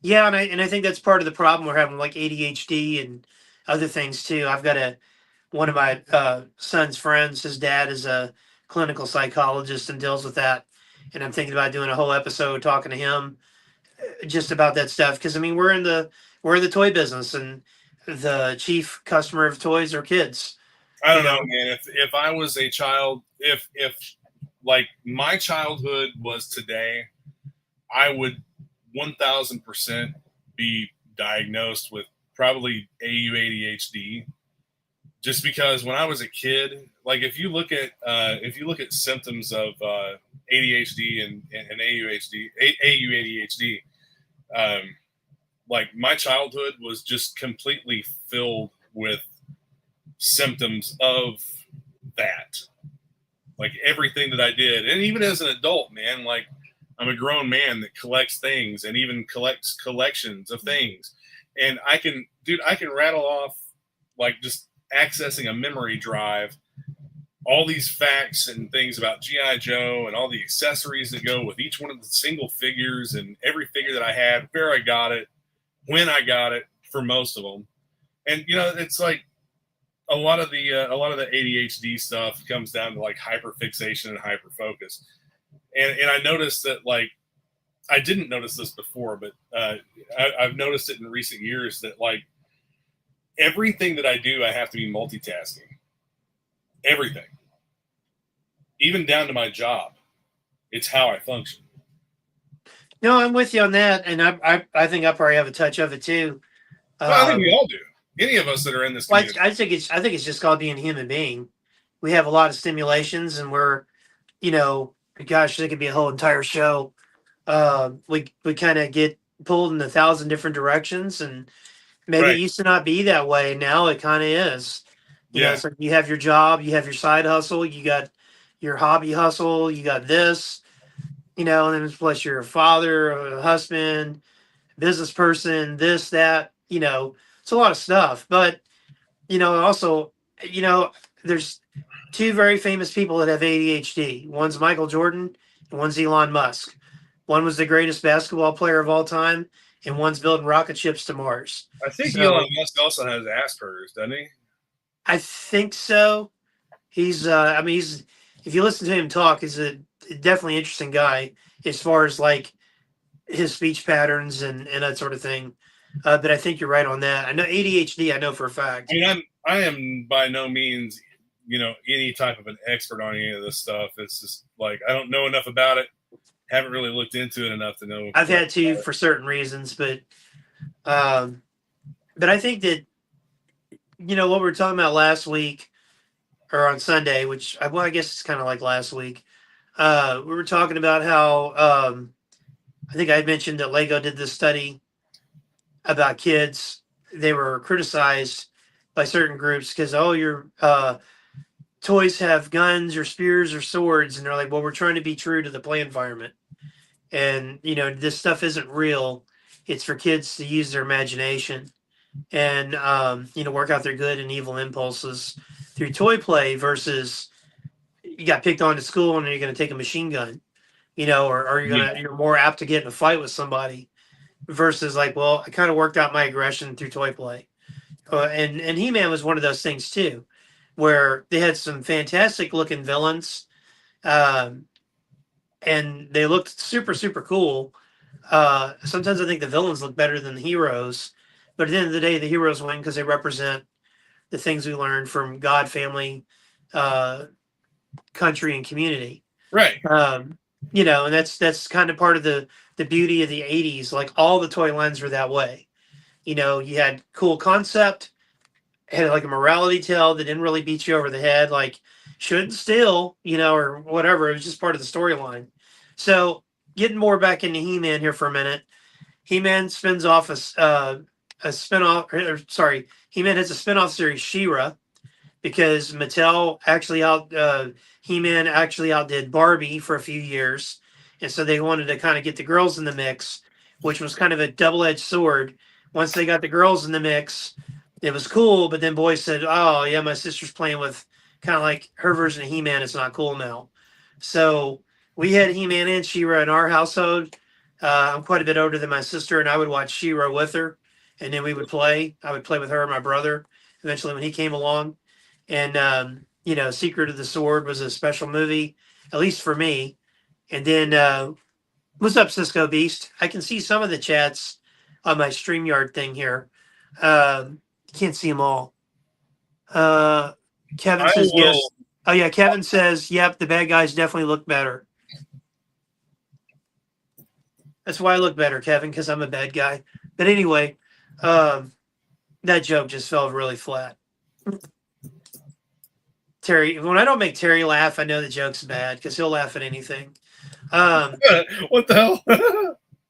A: Yeah, and I think that's part of the problem we're having, like ADHD and other things too. I've got one of my son's friends. His dad is a clinical psychologist and deals with that. And I'm thinking about doing a whole episode talking to him just about that stuff, because I mean we're in the toy business, and the chief customer of toys are kids.
B: I don't know, man. If I was a child, if like my childhood was today, I would 1000% be diagnosed with probably ADHD. Just because when I was a kid, like if you look at symptoms of ADHD and ADHD, like my childhood was just completely filled with symptoms of that. Like everything that I did, and even as an adult, man, like I'm a grown man that collects things and even collects collections of things, and I can rattle off, like, just accessing a memory drive, all these facts and things about G.I. Joe and all the accessories that go with each one of the single figures and every figure that I had, where I got it, when I got it, for most of them. And it's like a lot of the ADHD stuff comes down to like hyperfixation and hyperfocus. And I noticed that, like, I didn't notice this before, but I've noticed it in recent years that, like, everything that I do, I have to be multitasking. Everything. Even down to my job. It's how I function.
A: No, I'm with you on that, and I think I probably have a touch of it too.
B: Well, I think we all do. Any of us that are in this community.
A: I think it's just called being a human being. We have a lot of stimulations, and we're, gosh, there could be a whole entire show. We kind of get pulled in 1,000 different directions, and maybe it used to not be that way. Now it kind of is. You know, it's like you have your job, you have your side hustle, you got your hobby hustle, you got this, and then plus you're a father, a husband, business person, this, that, it's a lot of stuff. But, also, there's two very famous people that have ADHD. One's Michael Jordan and one's Elon Musk. One was the greatest basketball player of all time, and one's building rocket ships to Mars.
B: I think Elon Musk also has Asperger's, doesn't he?
A: I think so. He's if you listen to him talk, he's a definitely interesting guy as far as like his speech patterns and that sort of thing. But I think you're right on that. I know ADHD, I know for a fact.
B: I mean, I am by no means, any type of an expert on any of this stuff. It's just like, I don't know enough about it. Haven't really looked into it enough to know.
A: I've had to for certain reasons, but I think that, what we were talking about last week or on Sunday, which I guess it's kind of like last week. We were talking about how I think I had mentioned that Lego did this study about kids. They were criticized by certain groups because, your toys have guns or spears or swords. And they're like, well, we're trying to be true to the play environment. And, this stuff isn't real. It's for kids to use their imagination and, work out their good and evil impulses through toy play versus you got picked on to school and you're going to take a machine gun, or you're more apt to get in a fight with somebody versus like, well, I kind of worked out my aggression through toy play. And He-Man was one of those things too, where they had some fantastic looking villains. And they looked super, super cool. Sometimes I think the villains look better than the heroes, but at the end of the day, the heroes win because they represent the things we learned from God, family, country, and community.
B: Right.
A: And that's kind of part of the beauty of the 80s. Like all the toy lines were that way. You had cool concept, had like a morality tale that didn't really beat you over the head, like shouldn't steal, or whatever. It was just part of the storyline. So getting more back into He-Man here for a minute. He-Man spins off a spinoff, or sorry, He-Man has a spinoff series, She-Ra, because Mattel actually He-Man actually outdid Barbie for a few years, and so they wanted to kind of get the girls in the mix, which was kind of a double-edged sword. Once they got the girls in the mix, it was cool, but then boys said, "Oh yeah, my sister's playing with kind of like her version of He-Man. It's not cool now." So we had He-Man and She-Ra in our household. I'm quite a bit older than my sister, and I would watch She-Ra with her, and then we would play. I would play with her and my brother. Eventually, when he came along, and Secret of the Sword was a special movie, at least for me. And then what's up, Cisco Beast? I can see some of the chats on my StreamYard thing here. Can't see them all. Kevin
B: I
A: says yes.
B: will.
A: Oh yeah, Kevin says, yep, the bad guys definitely look better. That's why I look better, Kevin, because I'm a bad guy. But anyway, that joke just fell really flat. Terry, when I don't make Terry laugh, I know the joke's bad because he'll laugh at anything.
B: What the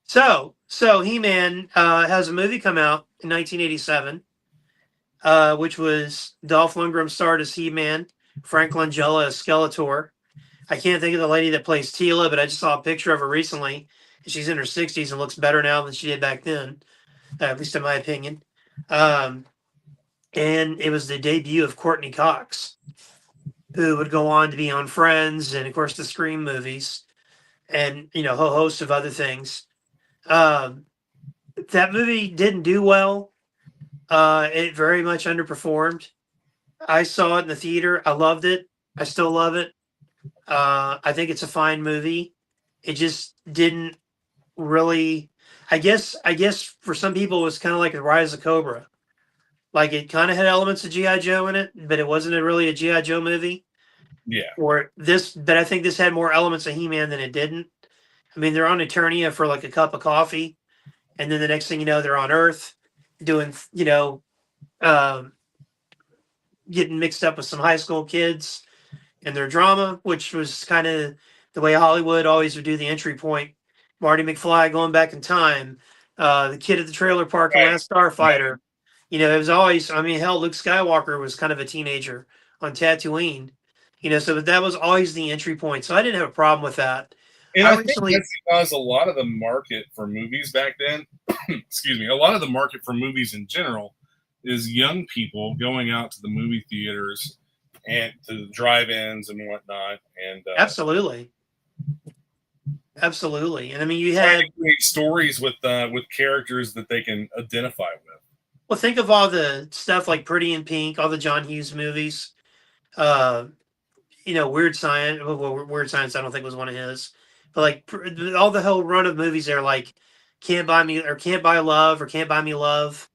B: hell?
A: So He-Man has a movie come out in 1987, which was Dolph Lundgren starred as He-Man, Frank Langella as Skeletor. I can't think of the lady that plays Teela, but I just saw a picture of her recently. She's in her 60s and looks better now than she did back then, at least in my opinion. And it was the debut of Courtney Cox, who would go on to be on Friends and, of course, the Scream movies and, a whole host of other things. That movie didn't do well. It very much underperformed. I saw it in the theater. I loved it. I still love it. I think it's a fine movie. It just didn't really. I guess for some people it was kind of like the Rise of Cobra. Like it kind of had elements of GI Joe in it, but it wasn't really a GI Joe movie.
B: Yeah.
A: But I think this had more elements of He-Man than it didn't. I mean, they're on Eternia for like a cup of coffee, and then the next thing you know, they're on Earth doing, um, getting mixed up with some high school kids and their drama, which was kind of the way Hollywood always would do the entry point. Marty McFly going back in time, the kid at the trailer park in
B: Right.
A: Last Starfighter. It was always, I mean, hell, Luke Skywalker was kind of a teenager on Tatooine. So that was always the entry point. So I didn't have a problem with that.
B: And
A: I
B: I think
A: recently,
B: that's because a lot of the market for movies back then, excuse me, a lot of the market for movies in general is young people going out to the movie theaters and to the drive-ins and whatnot, and
A: absolutely. Absolutely. And I mean, you
B: trying
A: had,
B: to create stories with characters that they can identify with.
A: well, think of all the stuff like Pretty in Pink, all the John Hughes movies. Uh, Weird Science. Well, Weird Science, I don't think was one of his, but like all the whole run of movies there, like Can't Buy Me or Can't Buy Love or Can't Buy Me Love.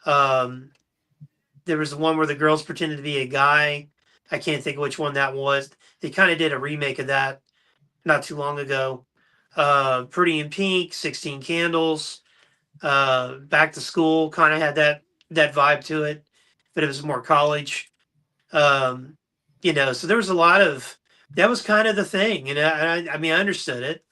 A: Um, there was the one where the girls pretended to be a guy. I can't think of which one that was. They kind of did a remake of that not too long ago. Pretty in Pink, 16 Candles, Back to School kind of had that vibe to it, but it was more college. So there was a lot of that was kind of the thing. I mean, I understood it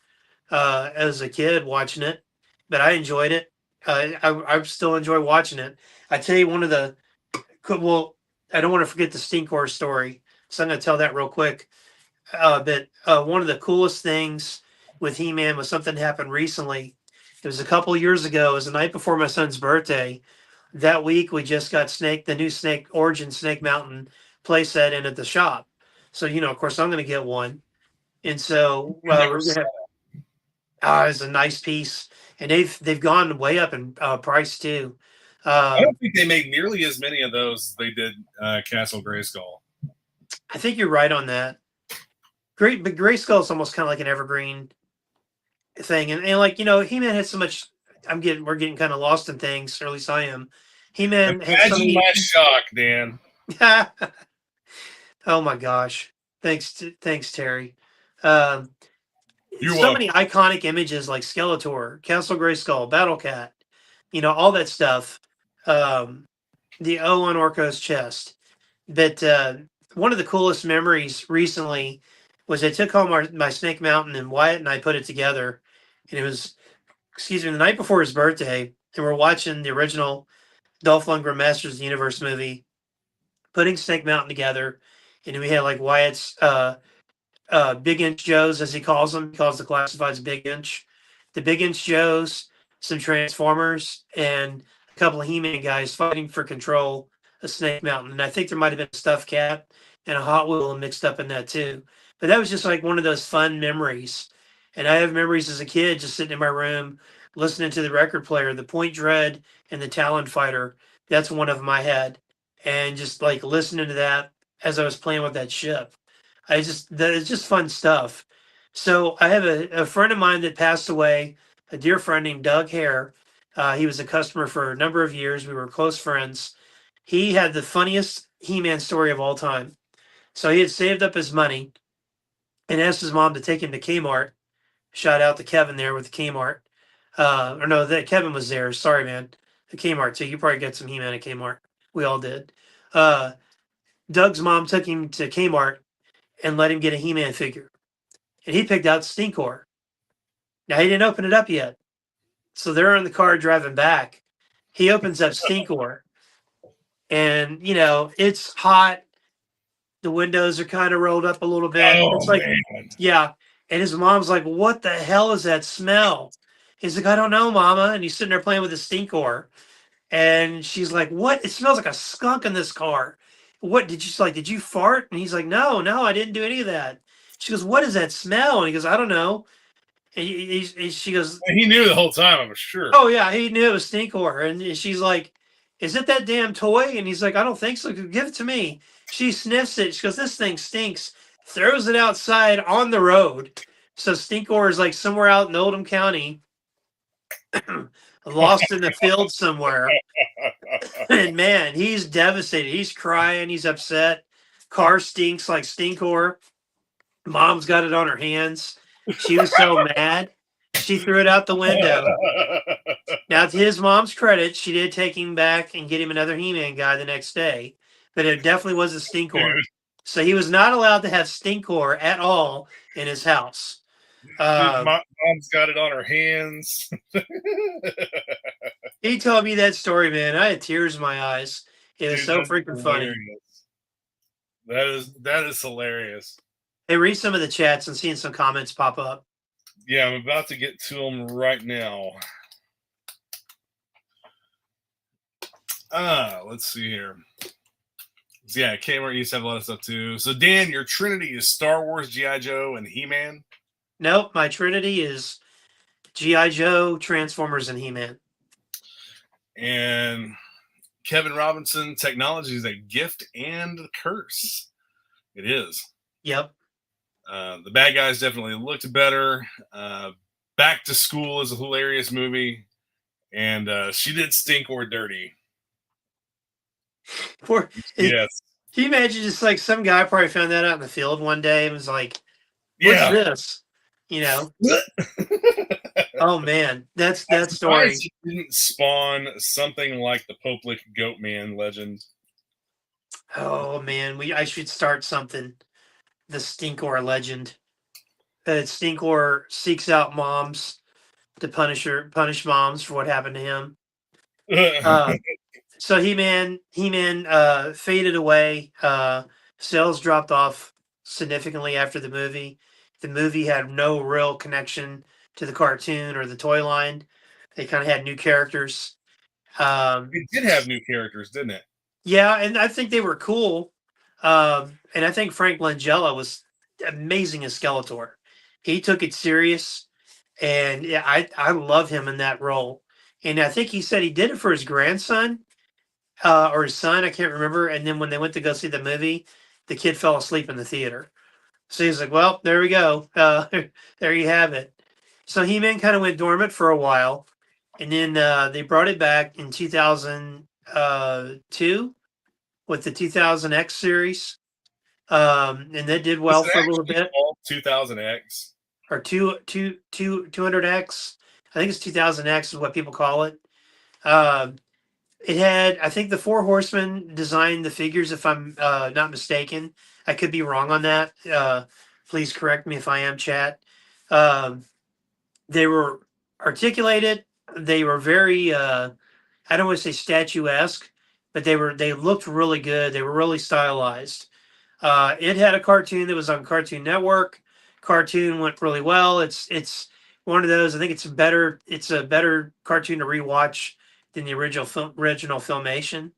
A: as a kid watching it, but I enjoyed it. I still enjoy watching it. I tell you, well, I don't want to forget the Stinkor story, so I'm going to tell that real quick. But one of the coolest things with He-Man was something that happened recently. It was a couple years ago. It was the night before my son's birthday. That week, we just got the new Snake Origin Snake Mountain playset in at the shop. So, of course, I'm going to get one. And so we're going to it's a nice piece. And they've gone way up in price, too.
B: I don't think they make nearly as many of those as they did Castle Grayskull.
A: I think you're right on that. But Grayskull is almost kind of like an evergreen thing. And like, He-Man had so much. We're getting kind of lost in things, or at least I am. He-Man had so
B: Imagine
A: many.
B: my shock, Dan.
A: Oh my gosh! Thanks, Terry.
B: You're
A: so
B: welcome.
A: many iconic images like Skeletor, Castle Grayskull, Battle Cat, all that stuff. The O on Orko's chest. But one of the coolest memories recently was I took home my Snake Mountain and Wyatt and I put it together. And it was, the night before his birthday. And we're watching the original Dolph Lundgren Masters of the Universe movie, putting Snake Mountain together. And we had like Wyatt's Big Inch Joes, as he calls them. He calls the classifieds Big Inch. The Big Inch Joes, some Transformers, and a couple of He-Man guys fighting for control of Snake Mountain. And I think there might have been a stuffed cat and a Hot Wheel mixed up in that too. But that was just like one of those fun memories. And I have memories as a kid just sitting in my room listening to the record player, the Point Dread and the Talon Fighter. That's one of them I had. And just like listening to that as I was playing with that ship. It's just fun stuff. So I have a friend of mine that passed away, a dear friend named Doug Hare. He was a customer for a number of years. We were close friends. He had the funniest He-Man story of all time. So he had saved up his money and asked his mom to take him to Kmart. Shout out to Kevin there with the Kmart. Or no, that Kevin was there. Sorry, man. The Kmart too. You probably got some He-Man at Kmart. We all did. Doug's mom took him to Kmart and let him get a He-Man figure. And he picked out Stinkor. Now, he didn't open it up yet. So they're in the car driving back. He opens up Stinkor. And, it's hot. The windows are kind of rolled up a little bit.
B: Oh,
A: It's like,
B: man.
A: yeah. And his mom's like, what the hell is that smell? He's like, I don't know, Mama. And he's sitting there playing with his Stinkor. And she's like, what? It smells like a skunk in this car. What did you fart? And he's like, no, I didn't do any of that. She goes, what is that smell? And he goes, I don't know. And she goes,
B: He knew the whole time, I'm sure.
A: oh yeah, he knew it was Stinkor. And she's like, is it that damn toy? And he's like, I don't think so. Give it to me. She sniffs it. She goes, this thing stinks. Throws it outside on the road. So Stinkor is like somewhere out in Oldham County, lost in the field somewhere. And man, he's devastated. He's crying. He's upset. Car stinks like Stinkor. Mom's got it on her hands. She was so mad. She threw it out the window. Now, to his mom's credit, she did take him back and get him another He-Man guy the next day. But it definitely was a Stinkor. So he was not allowed to have Stinkor at all in his house.
B: Mom's got it on her hands.
A: He told me that story, man. I had tears in my eyes. It was so freaking funny.
B: That is hilarious.
A: Hey, read some of the chats and seeing some comments pop up.
B: Yeah, I'm about to get to them right now. Let's see here. So yeah, Kmart used to have a lot of stuff too. So Dan, your Trinity is Star Wars, G.I. Joe, and He-Man?
A: Nope, my Trinity is G.I. Joe, Transformers, and He-Man.
B: And Kevin Robinson, technology is a gift and a curse. It is.
A: Yep.
B: The bad guys definitely looked better. Back to School is a hilarious movie. And she did Stinkor dirty. Yes.
A: Can you imagine just like some guy probably found that out in the field one day and was like, what's this? Oh man, that story.
B: He didn't spawn something like the Poplik Goatman legend.
A: Oh man, I should start something. The Stinkor legend. Stinkor seeks out moms to punish moms for what happened to him. So He-Man faded away. Sales dropped off significantly after the movie. The movie had no real connection to the cartoon or the toy line. They kind of had new characters.
B: It did have new characters, didn't it?
A: Yeah, and I think they were cool. And I think Frank Langella was amazing as Skeletor. He took it serious, and yeah, I love him in that role. And I think he said he did it for his grandson or his son. I can't remember. And then when they went to go see the movie, the kid fell asleep in the theater. So he's like, well, there we go. There you have it. So He-Man kind of went dormant for a while. And then they brought it back in 2002 with the 2000X series. And that did well for a little bit.
B: 2000X.
A: or 200X. I think it's 2000X is what people call it. Um, it had, I think, the Four Horsemen designed the figures, if I'm not mistaken. I could be wrong on that. Please correct me if I am, chat. Um, they were articulated. They were very, I don't want to say statuesque, but they looked really good. They were really stylized. It had a cartoon that was on Cartoon Network. Cartoon went really well. It's one of those. I think it's a better cartoon to rewatch than the original filmation.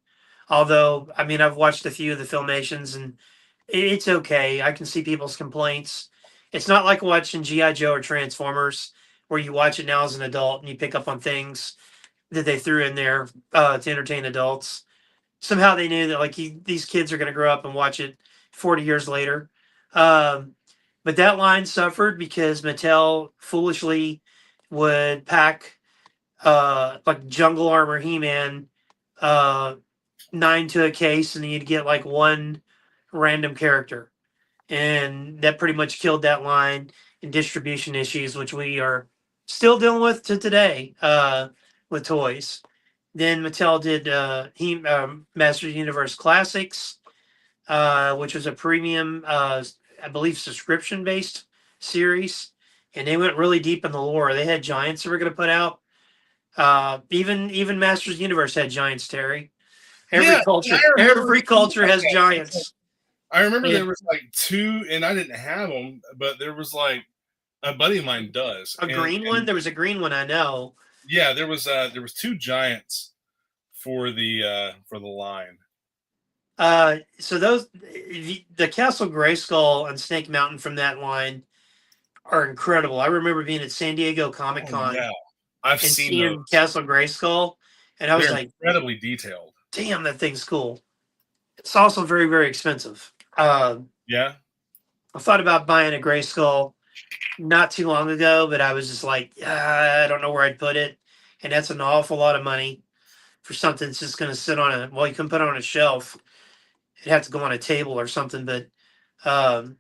A: Although, I mean, I've watched a few of the filmations and it's okay. I can see people's complaints. It's not like watching GI Joe or Transformers, where you watch it now as an adult and you pick up on things that they threw in there to entertain adults. Somehow they knew that these kids are going to grow up and watch it 40 years later. Um, but that line suffered because Mattel foolishly would pack like Jungle Armor He-Man uh, 9 to a case, and you'd get like one random character. And that pretty much killed that line in distribution issues, which we are still dealing with to today with toys. Then Mattel did Masters Universe Classics, which was a premium, I believe, subscription based series, and they went really deep in the lore. They had giants that were going to put out. Even Masters Universe had giants. Terry,
B: Yeah,
A: every culture has giants.
B: I remember
A: Yeah.
B: there was like two, and I didn't have them, but there was like a buddy of mine does.
A: Green one. There was a green one, I know.
B: Yeah, there was two giants for the line.
A: So the Castle Grayskull and Snake Mountain from that line are incredible. I remember being at San Diego Comic Con
B: yeah, I've
A: and
B: seen
A: seeing
B: those.
A: Castle Grayskull, and I was
B: They're
A: like,
B: incredibly detailed.
A: "Damn, that thing's cool." It's also very, very expensive.
B: Yeah,
A: I thought about buying a Grayskull not too long ago, but I was just like, I don't know where I'd put it, and that's an awful lot of money for something that's just going to sit on a. Well, you can put it on a shelf. It'd have to go on a table or something, but um,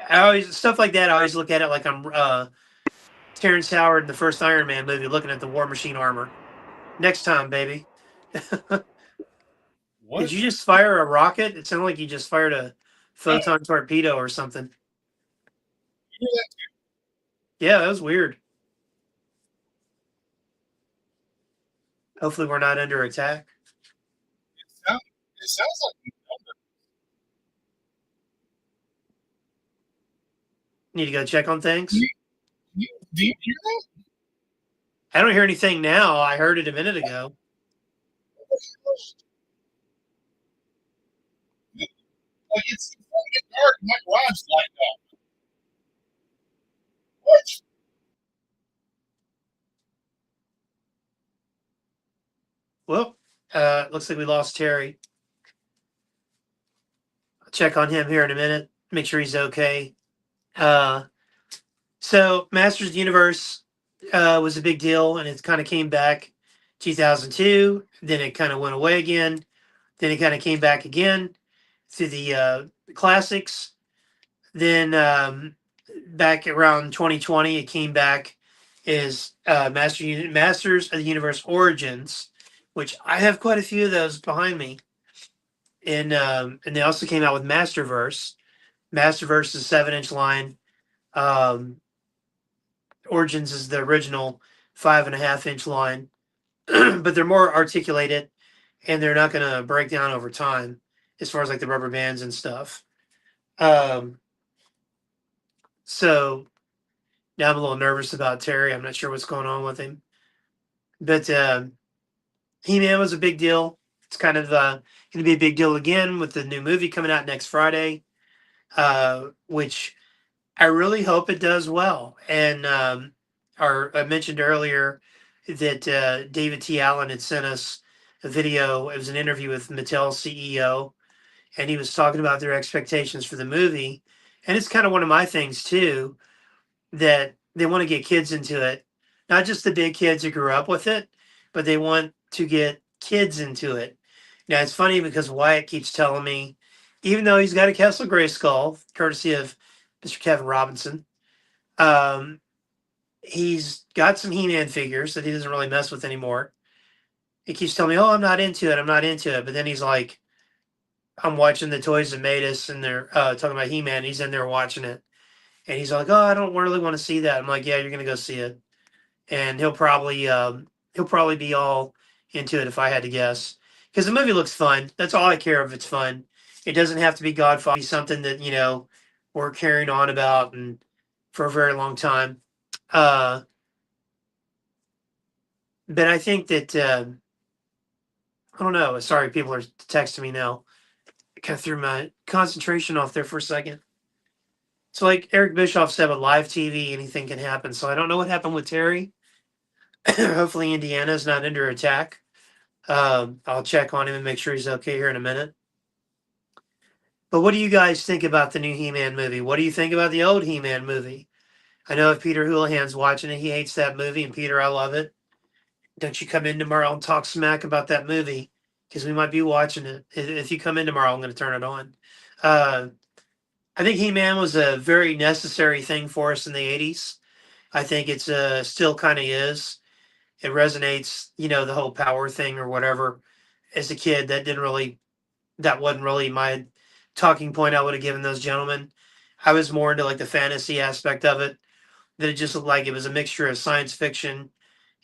A: I always stuff like that. I always look at it like I'm Terrence Howard in the first Iron Man movie, looking at the War Machine armor. Next time, baby.
B: what?
A: Did you just fire a rocket? It sounded like you just fired a photon torpedo or something. Yeah, that was weird. Hopefully, we're not under attack.
B: It sounds like
A: Need to go check on things.
B: do you hear that?
A: I don't hear anything now. I heard it a minute ago.
B: Like it's starting to get dark and my garage light up. What?
A: Well, looks like we lost Terry. I'll check on him here in a minute. Make sure he's okay. So Masters of the Universe was a big deal, and it kind of came back 2002. Then it kind of went away again. Then it kind of came back again through the classics. Then back around 2020, it came back as Masters of the Universe Origins, which I have quite a few of those behind me. And they also came out with Masterverse. Masterverse is a 7-inch line. Origins is the original 5.5-inch line, but they're more articulated and they're not going to break down over time as far as like the rubber bands and stuff. So now I'm a little nervous about Terry. I'm not sure what's going on with him, but He-Man was a big deal. It's kind of going to be a big deal again with the new movie coming out next Friday, which I really hope it does well. And I mentioned earlier that David T. Allen had sent us a video. It was an interview with Mattel's CEO, and he was talking about their expectations for the movie. And it's kind of one of my things too, that they want to get kids into it, not just the big kids who grew up with it, but they want to get kids into it. Now it's funny because Wyatt keeps telling me, even though he's got a Castle Grayskull, courtesy of Mr. Kevin Robinson, Um, he's got some He-Man figures that he doesn't really mess with anymore. He keeps telling me, "Oh, I'm not into it. I'm not into it." But then he's like, "I'm watching the Toys That Made Us, and they're talking about He-Man. He's in there watching it, and he's like, "Oh, I don't really want to see that." I'm like, "Yeah, you're gonna go see it." And he'll probably be all into it if I had to guess, because the movie looks fun. That's all I care if it's fun. It doesn't have to be Godfather. Be something that we're carrying on about and for a very long time. Uh, but I think that I don't know. Sorry, people are texting me now. I kind of threw my concentration off there for a second. So, like Eric Bischoff said, with live TV, anything can happen. So I don't know what happened with Terry. Hopefully, Indiana's not under attack. I'll check on him and make sure he's okay here in a minute. But what do you guys think about the new He-Man movie? What do you think about the old He-Man movie? I know if Peter Houlihan's watching it, he hates that movie. And Peter, I love it. Don't you come in tomorrow and talk smack about that movie, because we might be watching it. If you come in tomorrow, I'm going to turn it on. Uh, I think He-Man was a very necessary thing for us in the 80s. I think it's still kind of is. It resonates, the whole power thing or whatever. As a kid, that wasn't really my talking point I would have given those gentlemen. I was more into like the fantasy aspect of it. That it just looked like it was a mixture of science fiction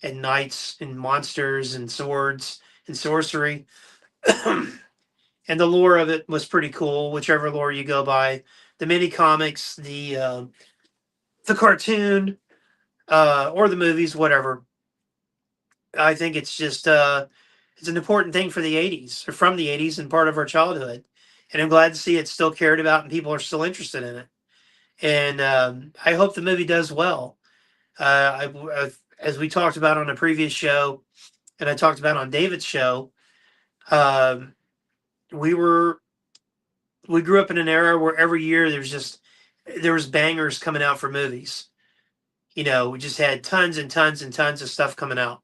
A: and knights and monsters and swords and sorcery. And the lore of it was pretty cool, whichever lore you go by. The mini comics, the cartoon, or the movies, whatever. I think it's just it's an important thing for the 80s, or from the 80s, and part of our childhood. And I'm glad to see it's still cared about and people are still interested in it. And I hope the movie does well. As we talked about on a previous show, and I talked about on David's show, um, we were we grew up in an era where every year there was bangers coming out for movies. We just had tons and tons and tons of stuff coming out.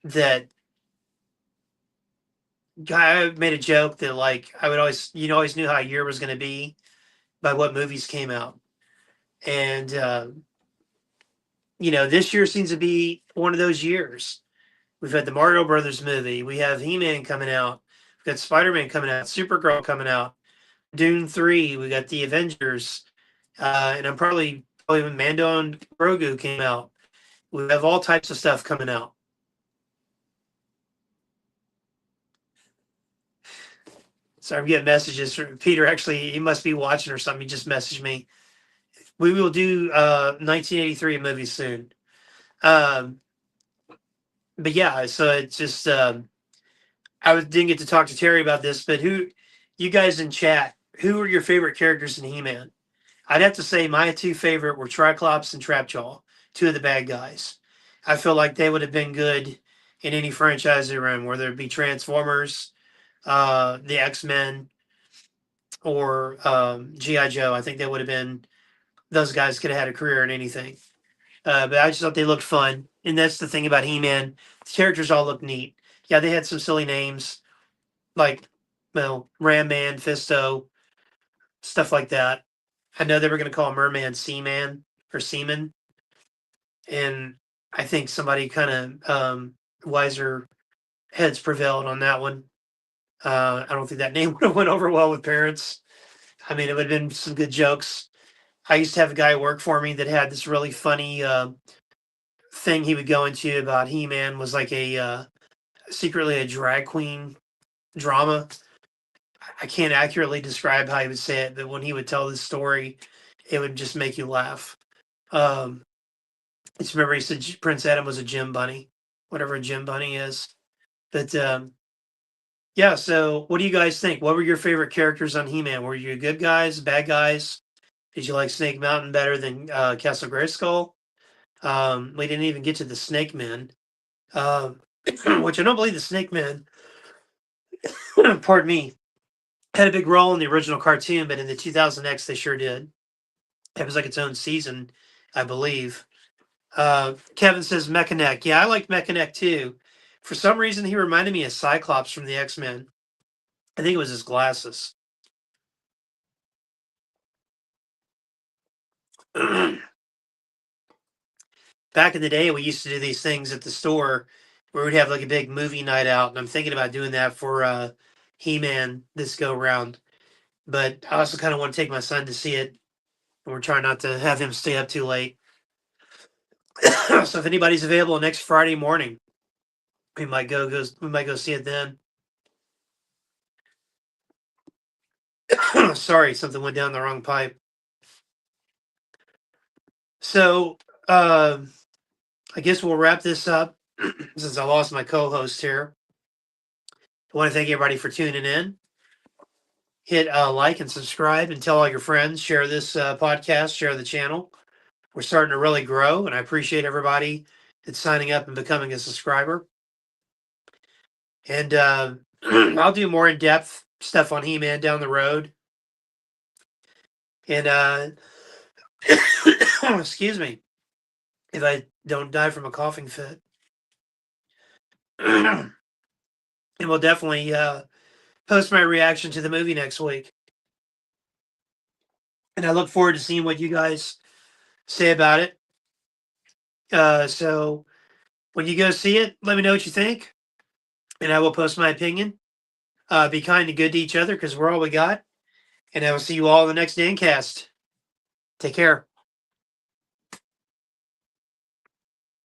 A: That I made a joke that like I would always always knew how a year was going to be by what movies came out. And this year seems to be one of those years. We've had the Mario Brothers movie. We have He-Man coming out. We've got Spider-Man coming out. Supergirl coming out. Dune 3. We got the Avengers. And I'm probably when Mando and Grogu came out. We have all types of stuff coming out. So I'm getting messages from Peter. Actually, he must be watching or something. He just messaged me. We will do 1983 movie soon. But yeah, so it's just didn't get to talk to Terry about this, but you guys in chat, who are your favorite characters in He-Man? I'd have to say my two favorite were Triclops and Trapjaw, two of the bad guys. I feel like they would have been good in any franchise they're in, whether it be Transformers, the X-Men, or G.I. Joe. I think they would have been, those guys could have had a career in anything. But I just thought they looked fun. And that's the thing about He-Man. The characters all look neat. Yeah, they had some silly names like, Ram Man, Fisto, stuff like that. I know they were going to call Merman Seaman or Seaman. And I think somebody kind of wiser heads prevailed on that one. I don't think that name would have went over well with parents. I mean, it would have been some good jokes. I used to have a guy work for me that had this really funny thing he would go into about He-Man, was like a secretly a drag queen drama. I can't accurately describe how he would say it, but when he would tell this story, it would just make you laugh. Just remember he said Prince Adam was a gym bunny, whatever a gym bunny is. But yeah, so what do you guys think? What were your favorite characters on He-Man? Were you good guys, bad guys? Did you like Snake Mountain better than Castle Grayskull? We didn't even get to the Snake Men, which I don't believe the Snake Men, pardon me, had a big role in the original cartoon, but in the 2000X they sure did. It was like its own season, I believe. Kevin says Mechanic. Yeah, I liked Mechanic too. For some reason, he reminded me of Cyclops from the X-Men. I think it was his glasses. Back in the day, we used to do these things at the store where we'd have like a big movie night out, and I'm thinking about doing that for He-Man this go round. But I also kind of want to take my son to see it, and we're trying not to have him stay up too late. So if anybody's available next Friday morning, we might go see it then. Sorry, something went down the wrong pipe. So I guess we'll wrap this up since I lost my co-host here. I want to thank everybody for tuning in. Hit like and subscribe and tell all your friends. Share this podcast. Share the channel. We're starting to really grow, and I appreciate everybody that's signing up and becoming a subscriber. And I'll do more in-depth stuff on He-Man down the road. And excuse me if I don't die from a coughing fit. And we'll definitely post my reaction to the movie next week. And I look forward to seeing what you guys say about it. So when you go see it, let me know what you think. And I will post my opinion. Be kind and good to each other because we're all we got. And I will see you all in the next DanCast. Take care.